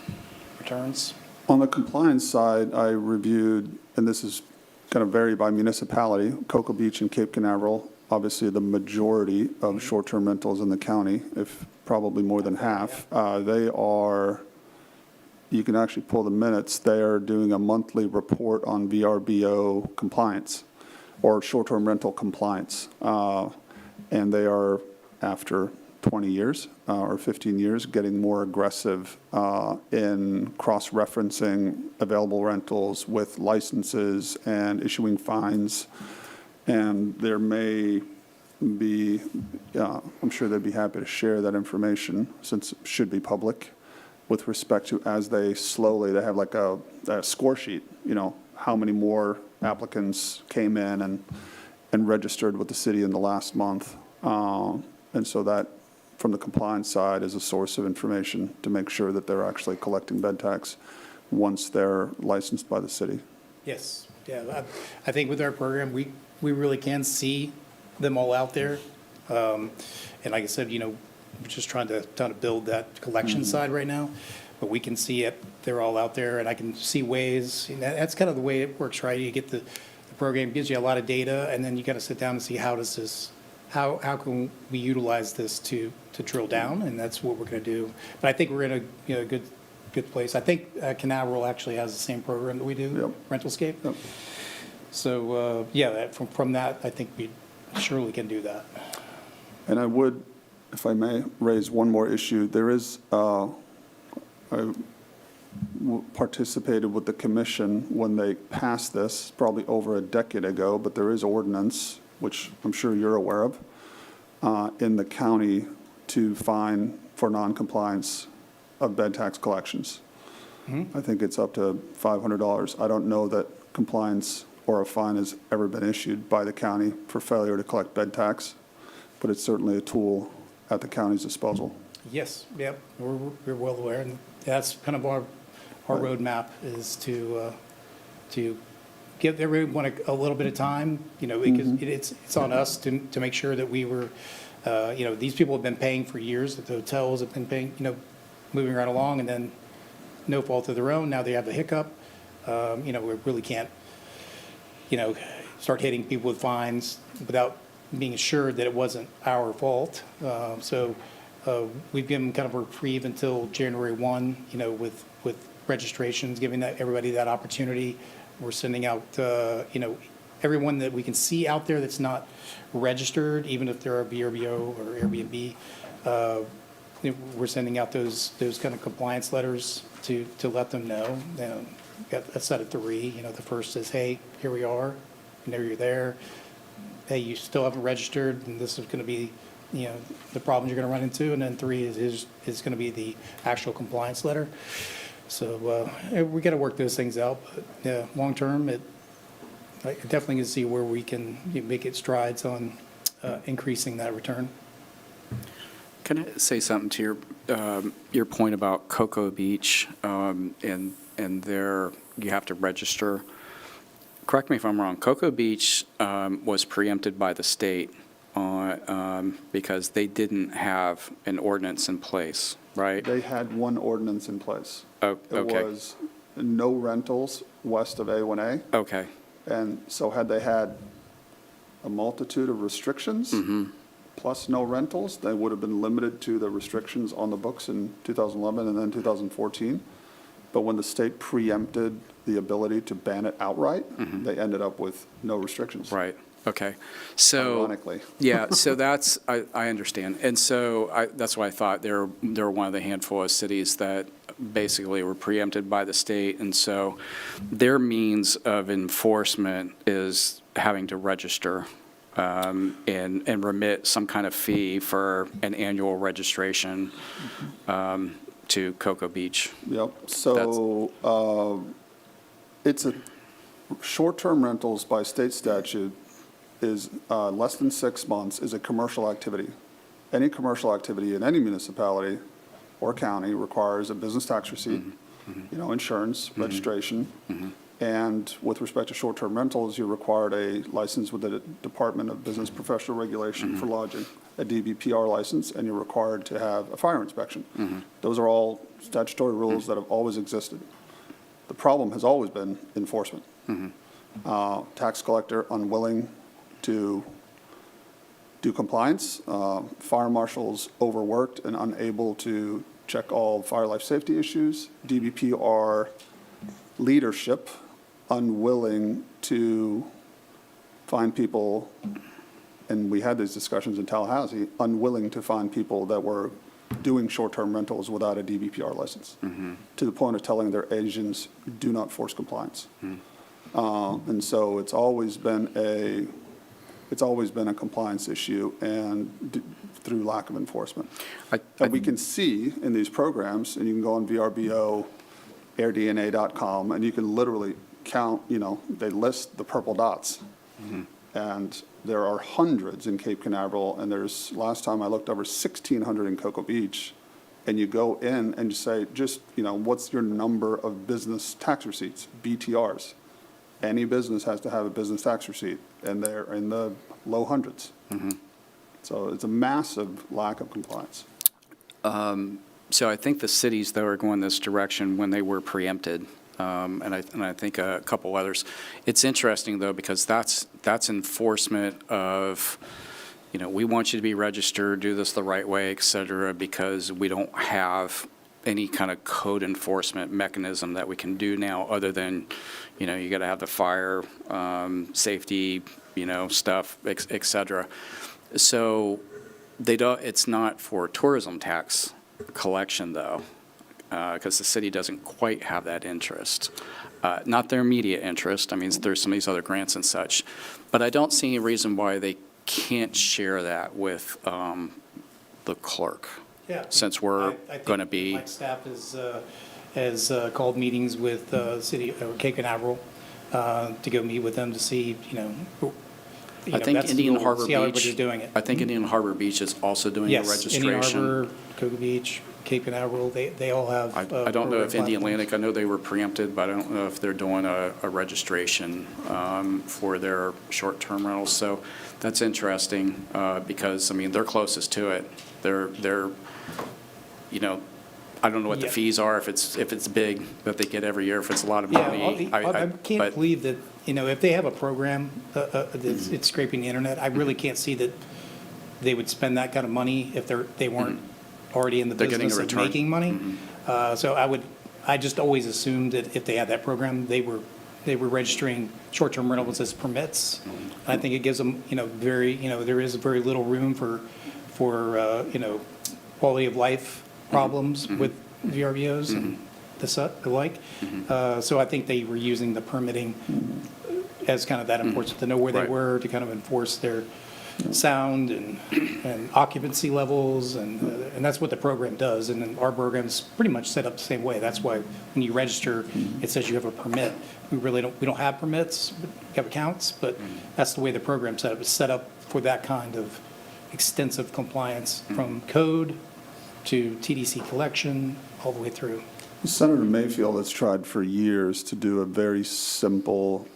returns. On the compliance side, I reviewed, and this is kind of vary by municipality, Cocoa Beach and Cape Canaveral, obviously the majority of short-term rentals in the county, if probably more than half. They are, you can actually pull the minutes, they are doing a monthly report on VRBO compliance or short-term rental compliance. And they are, after 20 years or 15 years, getting more aggressive in cross-referencing available rentals with licenses and issuing fines. And there may be, I'm sure they'd be happy to share that information, since it should be public, with respect to as they have like a score sheet, how many more applicants came in and registered with the city in the last month. And so that, from the compliance side, is a source of information to make sure that they're actually collecting bed tax once they're licensed by the city. Yes, yeah. I think with our program, we really can see them all out there. And like I said, we're just trying to build that collection side right now. But we can see it, they're all out there, and I can see ways. And that's kind of the way it works, right? You get the program gives you a lot of data, and then you got to sit down and see how can we utilize this to drill down, and that's what we're going to do. But I think we're in a good place. I think Canaveral actually has the same program that we do, Rentalscape. Yep. So from that, I think we surely can do that. And I would, if I may, raise one more issue. There is, I participated with the commission when they passed this, probably over a decade ago, but there is ordinance, which I'm sure you're aware of, in the county to fine for noncompliance of bed tax collections. I think it's up to $500. I don't know that compliance or a fine has ever been issued by the county for failure to collect bed tax, but it's certainly a tool at the county's disposal. Yes, yep, we're well aware, and that's kind of our roadmap is to to give everyone a little bit of time, because it's on us to make sure that we were, these people have been paying for years, that the hotels have been paying, moving right along, and then no fault of their own, now they have the hiccup. We really can't, start hitting people with fines without being assured that it wasn't our fault. So we've given kind of a reprieve until January 1, with registrations, giving everybody that opportunity. We're sending out, everyone that we can see out there that's not registered, even if they're a VRBO or Airbnb, we're sending out those kind of compliance letters to let them know. Got a set of 3. The first is, hey, here we are. You're there. Hey, you still haven't registered, and this is going to be, the problems you're going to run into. And then 3 is going to be the actual compliance letter. So we got to work those things out. But yeah, long term, I definitely can see where we can make it strides on increasing that return. Can I say something to your point about Cocoa Beach, and there you have to register? Correct me if I'm wrong. Cocoa Beach was preempted by the state because they didn't have an ordinance in place, right? They had one ordinance in place. Oh, okay. It was no rentals west of A1A. Okay. And so had they had a multitude of restrictions, plus no rentals, they would have been limited to the restrictions on the books in 2011 and then 2014. But when the state preempted the ability to ban it outright, they ended up with no restrictions. Right. Okay. So Ironically. yeah. So that's I understand, and so that's why I thought they're one of the handful of cities that basically were preempted by the state, and so their means of enforcement is having to register and remit some kind of fee for an annual registration to Cocoa Beach. Yep. So it's a short-term rentals by state statute is less than 6 months is a commercial activity. Any commercial activity in any municipality or county requires a business tax receipt, insurance, registration. And with respect to short-term rentals, you're required a license with the Department of Business Professional Regulation for lodging, a DBPR license, and you're required to have a fire inspection. Those are all statutory rules that have always existed. The problem has always been enforcement. Tax collector unwilling to do compliance, fire marshals overworked and unable to check all fire life safety issues, DBPR leadership unwilling to find people, and we had these discussions in Tallahassee, unwilling to find people that were doing short-term rentals without a DBPR license, to the point of telling their agents, do not force compliance. And so it's always been a compliance issue and through lack of enforcement. And we can see in these programs, and you can go on VRBO, airdna.com, and you can literally count, they list the purple dots. And there are hundreds in Cape Canaveral, and there's, last time I looked, over 1,600 in Cocoa Beach. And you go in and you say, what's your number of business tax receipts, BTRs? Any business has to have a business tax receipt, and they're in the low hundreds. So it's a massive lack of compliance. So I think the cities that are going this direction when they were preempted, and I think a couple others. It's interesting though, because that's enforcement of, we want you to be registered, do this the right way, et cetera, because we don't have any kind of code enforcement mechanism that we can do now other than, you got to have the fire safety, stuff, et cetera. So it's not for tourism tax collection though, because the city doesn't quite have that interest. Not their immediate interest. I mean, there's some of these other grants and such, but I don't see any reason why they can't share that with the clerk. Yeah. Since we're going to be. My staff has called meetings with City of Cape Canaveral to go meet with them to see, I think Indian Harbor see how everybody's Beach. doing it. I think Indian Harbor Beach is also doing a Yes, registration. Indian Harbor, Cocoa Beach. Cape Canaveral, they all have. I don't know if program Indian platforms. Atlantic, I know they were preempted, but I don't know if they're doing a registration for their short-term rentals. So that's interesting because, I mean, they're closest to it. They're, you know, I don't know what the Yeah. fees are, if it's big that they get every year, if it's a lot of Yeah, money. I can't but- believe that, if they have a program that's it's scraping the internet, I really can't see that they would spend that kind of money if they weren't already in the They're getting a business of return. making money. So I just always assumed that if they had that program, they were registering short-term rentals as permits. I think it gives them, very, there is very little room for quality of life problems with VRBOs and the like. So I think they were using the permitting as kind of that enforcement, to know where they Right. were, to kind of enforce their sound and occupancy levels, and that's what the program does. And then our program's pretty much set up the same way. That's why when you register, it says you have a permit. We don't have permits, we have accounts, but that's the way the program's set up. It's set up for that kind of extensive compliance from code to TDC collection, all the way through. Senator Mayfield has tried for years to do a very simple,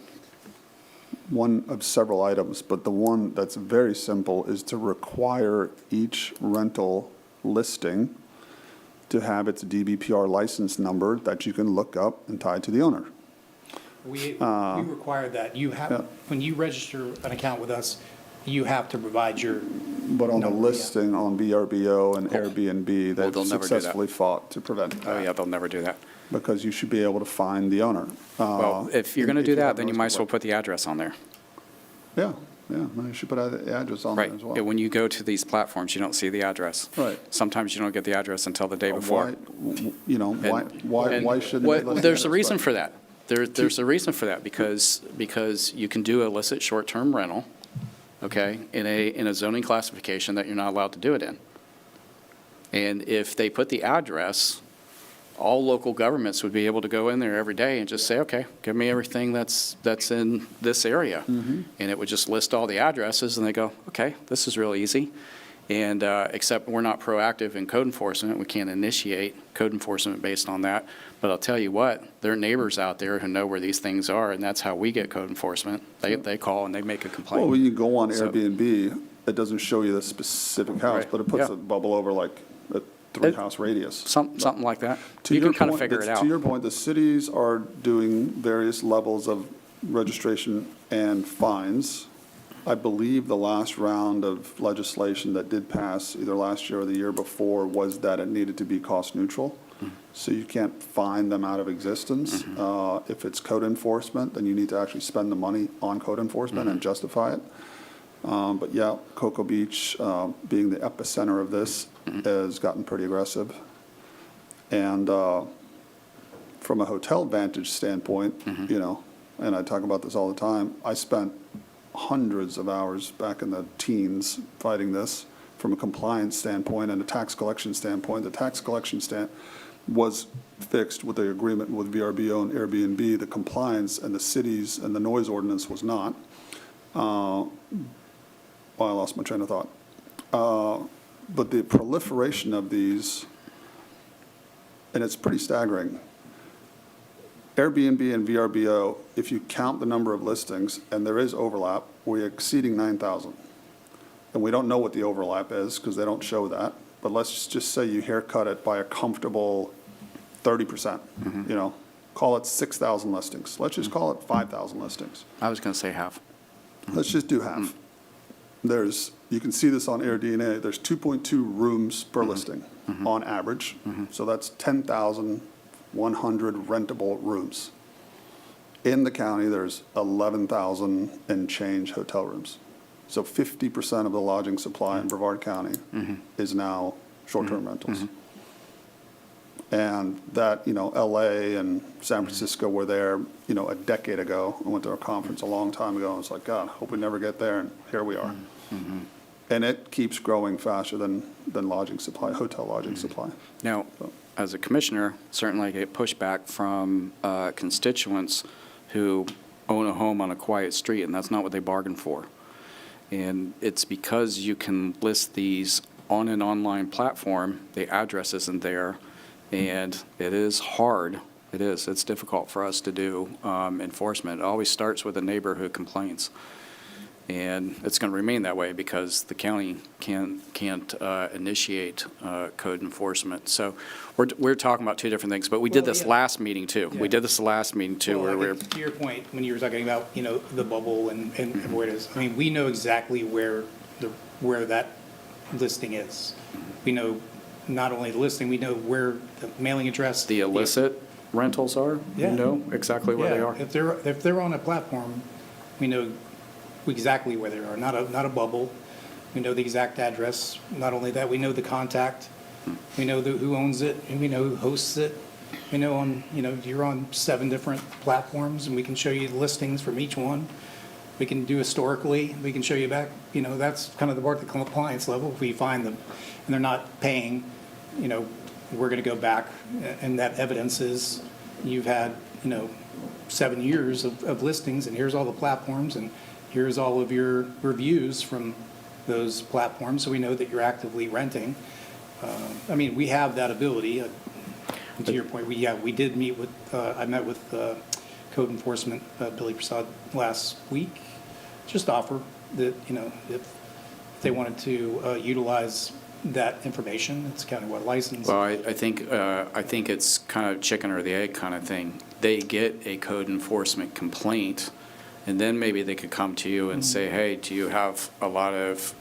one of several items, but the one that's very simple is to require each rental listing to have its DBPR license number that you can look up and tie to the owner. We require that. When you register an account with us, you have to provide your, But on the Number, yeah. listing on VRBO and Airbnb, Well, they'll they've never do that. successfully fought to prevent Oh, yeah, that, they'll never do that. because you should be able to find the owner. Well, if you're going to do have that, then you those might as well people. put the address on there. Yeah, you should put the address on there Right. as well. Yeah, when you go to these platforms, you don't see the address. Right. Sometimes you don't get the address until the day Why, before. why shouldn't? they Well, list there's a it? reason for that. There's a reason for that, because you can do illicit short-term rental, okay, in a zoning classification that you're not allowed to do it in. And if they put the address, all local governments would be able to go in there every day and just say, okay, give me everything that's in this area. And it would just list all the addresses, and they go, okay, this is real easy. And except we're not proactive in code enforcement, we can't initiate code enforcement based on that. But I'll tell you what, there are neighbors out there who know where these things are, and that's how we get code enforcement. They call and they make a Well, complaint. when you go on So- Airbnb, it doesn't show you the specific house, Right, but it puts yeah. a bubble over like a three-house radius. Something like that. To You your can kind of point- figure it that's- out. To your point, the cities are doing various levels of registration and fines. I believe the last round of legislation that did pass, either last year or the year before, was that it needed to be cost neutral. So you can't fine them out of existence. If it's code enforcement, then you need to actually spend the money on code enforcement and justify it. But yeah, Cocoa Beach, being the epicenter of this, has gotten pretty aggressive. And from a hotel vantage standpoint, and I talk about this all the time, I spent hundreds of hours back in the teens fighting this from a compliance standpoint and a tax collection standpoint. The tax collection was fixed with the agreement with VRBO and Airbnb. The compliance and the cities and the noise ordinance was not. Well, I lost my train of thought. But the proliferation of these, and it's pretty staggering. Airbnb and VRBO, if you count the number of listings, and there is overlap, we're exceeding 9,000. And we don't know what the overlap is because they don't show that. But let's just say you haircut it by a comfortable 30%, call it 6,000 listings. Let's just call it 5,000 listings. I was going to say half. Let's just do half. You can see this on AirDNA, there's 2.2 rooms per listing on average. So that's 10,100 rentable rooms. In the county, there's 11,000 and change hotel rooms. So 50% of the lodging supply in Brevard County is now short-term rentals. And that, LA and San Francisco were there, a decade ago. I went to a conference a long time ago, and I was like, God, hope we never get there, and here we are. And it keeps growing faster than lodging supply, hotel lodging supply. Now, as a commissioner, certainly I get pushback from constituents who own a home on a quiet street, and that's not what they bargained for. And it's because you can list these on an online platform, the address isn't there, and it is hard. It is. It's difficult for us to do enforcement. It always starts with a neighbor who complains. And it's going to remain that way because the county can't initiate code enforcement. So we're talking about two different things, but we did Well, this yeah. last meeting too. Yeah. We did this last meeting too, Well, where I we're, think to your point, when you were talking about, the bubble and where it is, I mean, we know exactly where that listing is. We know not only the listing, we know where the mailing address. the illicit rentals are. Yeah. You know exactly where they Yeah, are. if they're on a platform, we know exactly where they are, not a bubble. We know the exact address. Not only that, we know the contact. We know who owns it, and we know who hosts it. We know you're on 7 different platforms, and we can show you the listings from each one. We can do historically, we can show you back, that's kind of the part of the compliance level. If we find them and they're not paying, we're going to go back, and that evidence is you've had, 7 years of listings, and here's all the platforms, and here's all of your reviews from those platforms, so we know that you're actively renting. I mean, we have that ability. To your point, we did meet with, I met with Code Enforcement, Billy Prasad, last week, just to offer that, if they wanted to utilize that information, it's countywide license. Well, I think it's kind of chicken or the egg kind of thing. They get a code enforcement complaint, and then maybe they could come to you and say, hey, do you have a lot of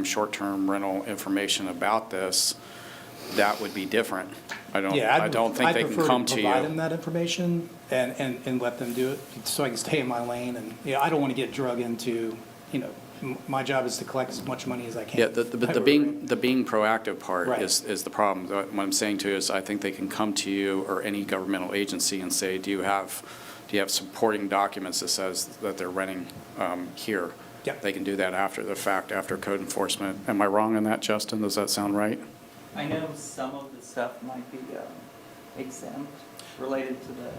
short-term rental information about this? That would be different. I don't think they can come to I'd prefer to provide you. them that information and let them do it, so I can stay in my lane, and, I don't want to get drug into, my job is to collect as much money as I can. Yeah, the being proactive part Right. is the problem. What I'm saying too is I think they can come to you or any governmental agency and say, do you have supporting documents that says that they're renting here? Yeah. They can do that after the fact, after code enforcement. Am I wrong in that, Justin? Does that sound right? I know some of the stuff might be exempt related to the,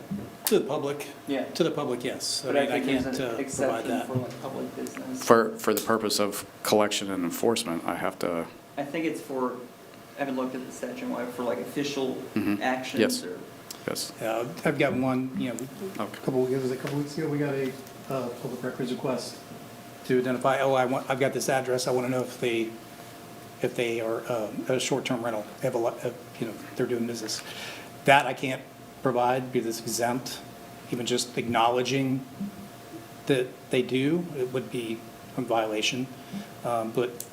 To the public? Yeah. To the public, yes. but I mean, think can't there's an provide exception that. for like public business. For the purpose of collection and enforcement, I have to, I think it's for, I haven't looked at the statute, for like official actions Yes. or. yes. I've got one, a Okay. couple weeks ago, we got a public records request to identify, I've got this address, I want to know if they are a short-term rental, they have a lot, they're doing business. That I can't provide because it's exempt, even just acknowledging that they do, it would be a violation, but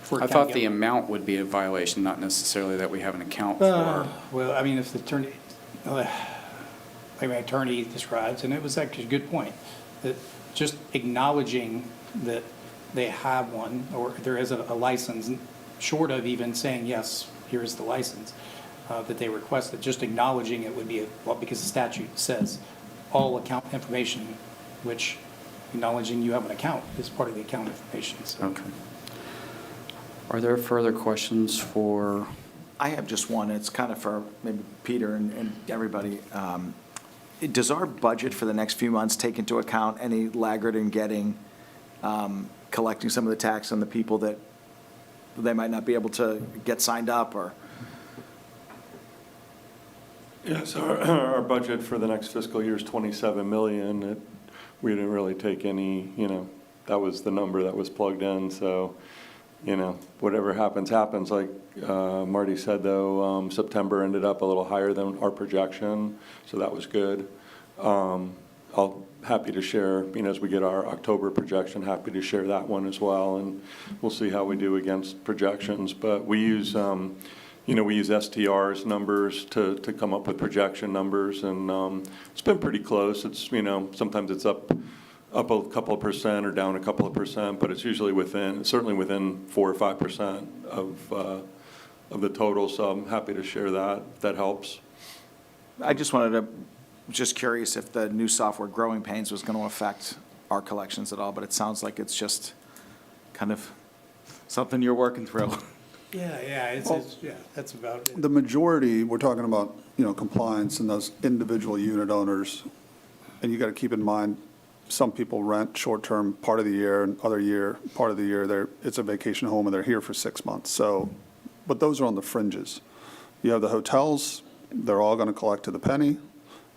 for. I thought the amount would be a violation, not necessarily that we have an account for. Well, I mean, if the attorney, like my attorney describes, and it was actually a good point, that just acknowledging that they have one, or there is a license, short of even saying, yes, here's the license that they requested, just acknowledging it would be, because the statute says all account information, which acknowledging you have an account is part of the account information, so. Okay. Are there further questions for, I have just one, it's kind of for maybe Peter and everybody. Does our budget for the next few months take into account any laggard in getting, collecting some of the tax on the people that they might not be able to get signed up, or? Yes, our budget for the next fiscal year is 27 million. We didn't really take any, that was the number that was plugged in, so, whatever happens, happens. Like Marty said, though, September ended up a little higher than our projection, so that was good. Happy to share, as we get our October projection, happy to share that one as well, and we'll see how we do against projections. But we use, we use STR's numbers to come up with projection numbers, and it's been pretty close. It's, sometimes it's up a couple of percent or down a couple of percent, but it's usually certainly within 4 or 5% of the total, so I'm happy to share that, if that helps. I just just curious if the new software, Growing Pains, was going to affect our collections at all, but it sounds like it's just kind of something you're working through. Yeah, that's about it. The majority, we're talking about, compliance and those individual unit owners. And you got to keep in mind, some people rent short-term part of the year, and part of the year, it's a vacation home and they're here for 6 months. So, but those are on the fringes. You have the hotels, they're all going to collect to the penny.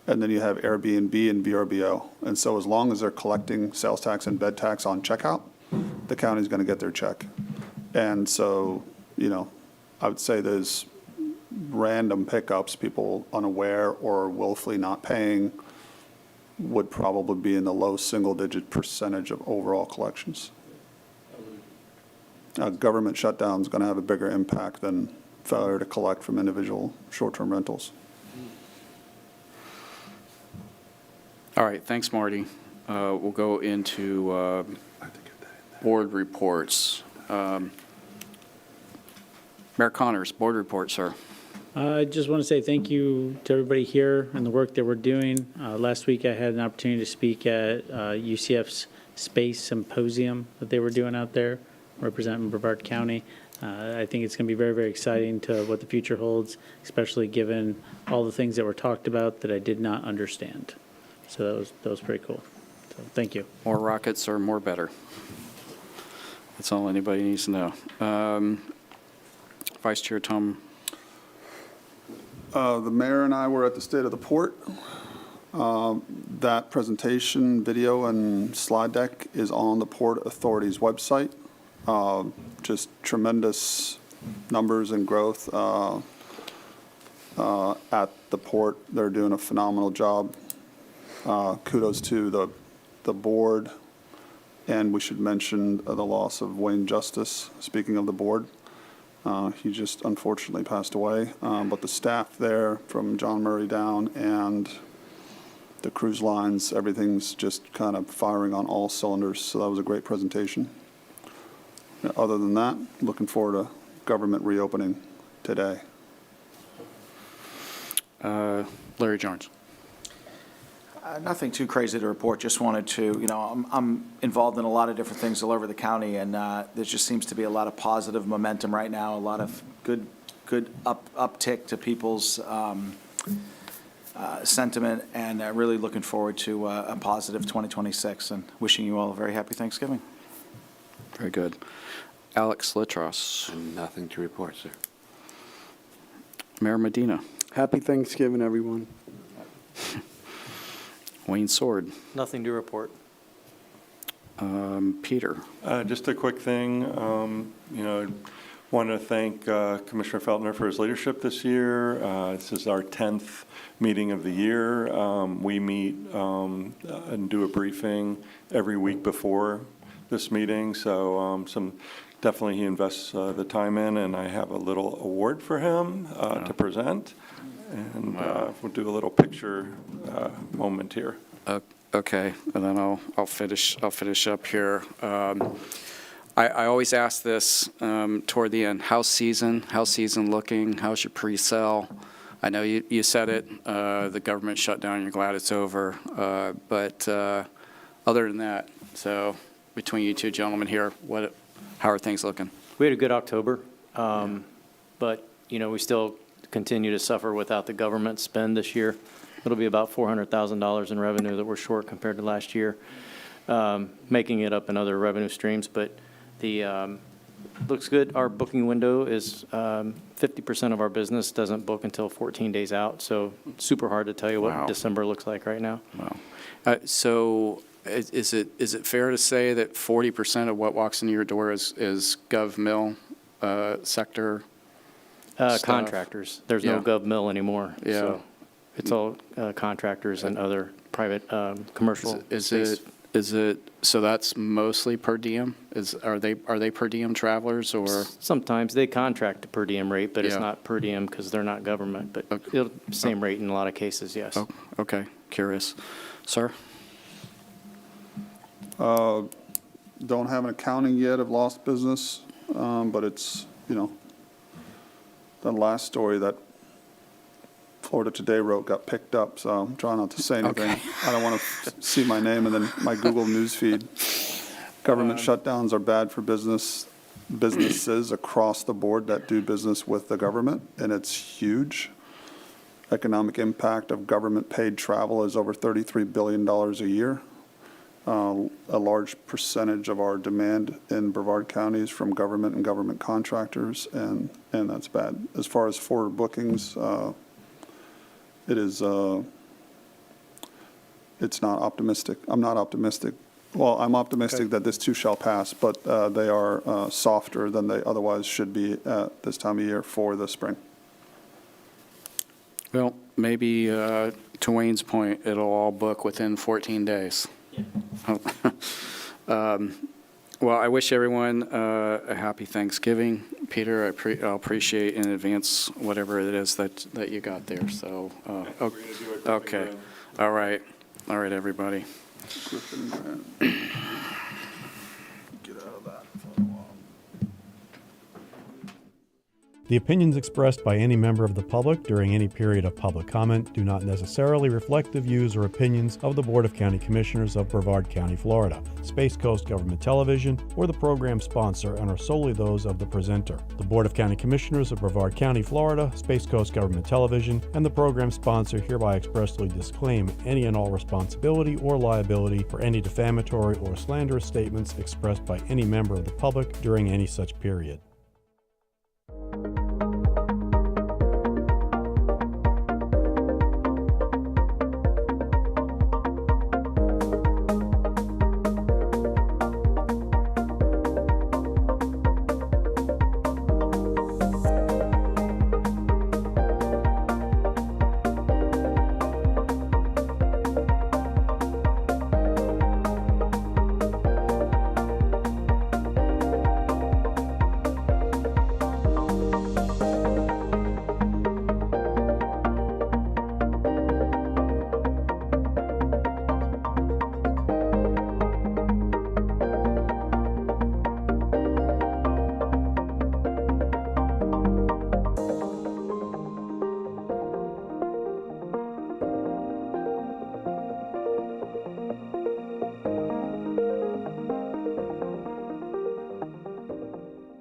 And then you have Airbnb and VRBO. And so as long as they're collecting sales tax and bed tax on checkout, the county's going to get their check. And so, I would say there's random pickups, people unaware or willfully not paying, would probably be in the low single-digit percentage of overall collections. Government shutdown is going to have a bigger impact than failure to collect from individual short-term rentals. All right, thanks, Marty. We'll go into board reports. Mayor Connors, board report, sir. I just want to say thank you to everybody here and the work that we're doing. Last week, I had an opportunity to speak at UCF's Space Symposium that they were doing out there, representing Brevard County. I think it's going to be very, very exciting to what the future holds, especially given all the things that were talked about that I did not understand. So that was pretty cool. So thank you. More rockets or more better? That's all anybody needs to know. Vice Chair Tom. The mayor and I were at the State of the Port. That presentation, video, and slide deck is on the Port Authority's website. Just tremendous numbers and growth at the port. They're doing a phenomenal job. Kudos to the board, and we should mention the loss of Wayne Justice. Speaking of the board, he just unfortunately passed away. But the staff there, from John Murray down, and the cruise lines, everything's just kind of firing on all cylinders. So that was a great presentation. Other than that, looking forward to government reopening today. Larry Jones. Nothing too crazy to report. Just wanted to, I'm involved in a lot of different things all over the county, and there just seems to be a lot of positive momentum right now, a lot of good uptick to people's sentiment, and really looking forward to a positive 2026, and wishing you all a very happy Thanksgiving. Very good. Alex Litros. Nothing to report, sir. Mayor Medina. Happy Thanksgiving, everyone. Wayne Sword. Nothing to report. Peter. Just a quick thing, wanted to thank Commissioner Feltner for his leadership this year. This is our 10th meeting of the year. We meet and do a briefing every week before this meeting, so definitely he invests the time in, and I have a little award for him to present, and we'll do a little picture moment here. Okay, and then I'll finish up here. I always ask this toward the end. How's season looking? How's your pre-sale? I know you said it. The government shut down. You're glad it's over. But other than that, so between you two gentlemen here, how are things looking? We had a good October, but, we still continue to suffer without the government spend this year. It'll be about $400,000 in revenue that we're short compared to last year, making it up in other revenue streams. But the looks good. Our booking window is 50% of our business doesn't book until 14 days out, so super hard to tell you what December looks like right now. Wow. So is it fair to say that 40% of what walks into your door is Gov Mill sector stuff? Contractors. There's no Gov Mill anymore. Yeah. So it's all contractors and other private commercial. Is it so that's mostly per diem? Are they per diem travelers, or? Sometimes they contract a per diem rate, but it's Yeah. not per diem because they're not government, but same rate in a lot of cases, yes. Oh, okay, curious. Sir? Don't have an accounting yet of lost business, but it's, the last story that Florida Today wrote got picked up, so I'm trying not to say anything. Okay. I don't want to see my name and then my Google News feed. Government shutdowns are bad for businesses across the board that do business with the government, and it's huge. Economic impact of government-paid travel is over $33 billion a year. a large percentage of our demand in Brevard County is from government and government contractors, and that's bad. As far as forward bookings, it is, it's not optimistic. I'm not optimistic. Well, I'm optimistic that this too shall pass, but they are softer than they otherwise should be at this time of year for the spring. Well, maybe to Wayne's point, it'll all book within 14 days. Well, I wish everyone a happy Thanksgiving. Peter, I'll appreciate in advance whatever it is that you got there, so. Okay, all right, everybody. Griffin Grant. Get out of that for a while. The opinions expressed by any member of the public during any period of public comment do not necessarily reflect the views or opinions of the Board of County Commissioners of Brevard County, Florida, Space Coast Government Television, or the program sponsor, and are solely those of the presenter. The Board of County Commissioners of Brevard County, Florida, Space Coast Government Television, and the program sponsor hereby expressly disclaim any and all responsibility or liability for any defamatory or slanderous statements expressed by any member of the public during any such period.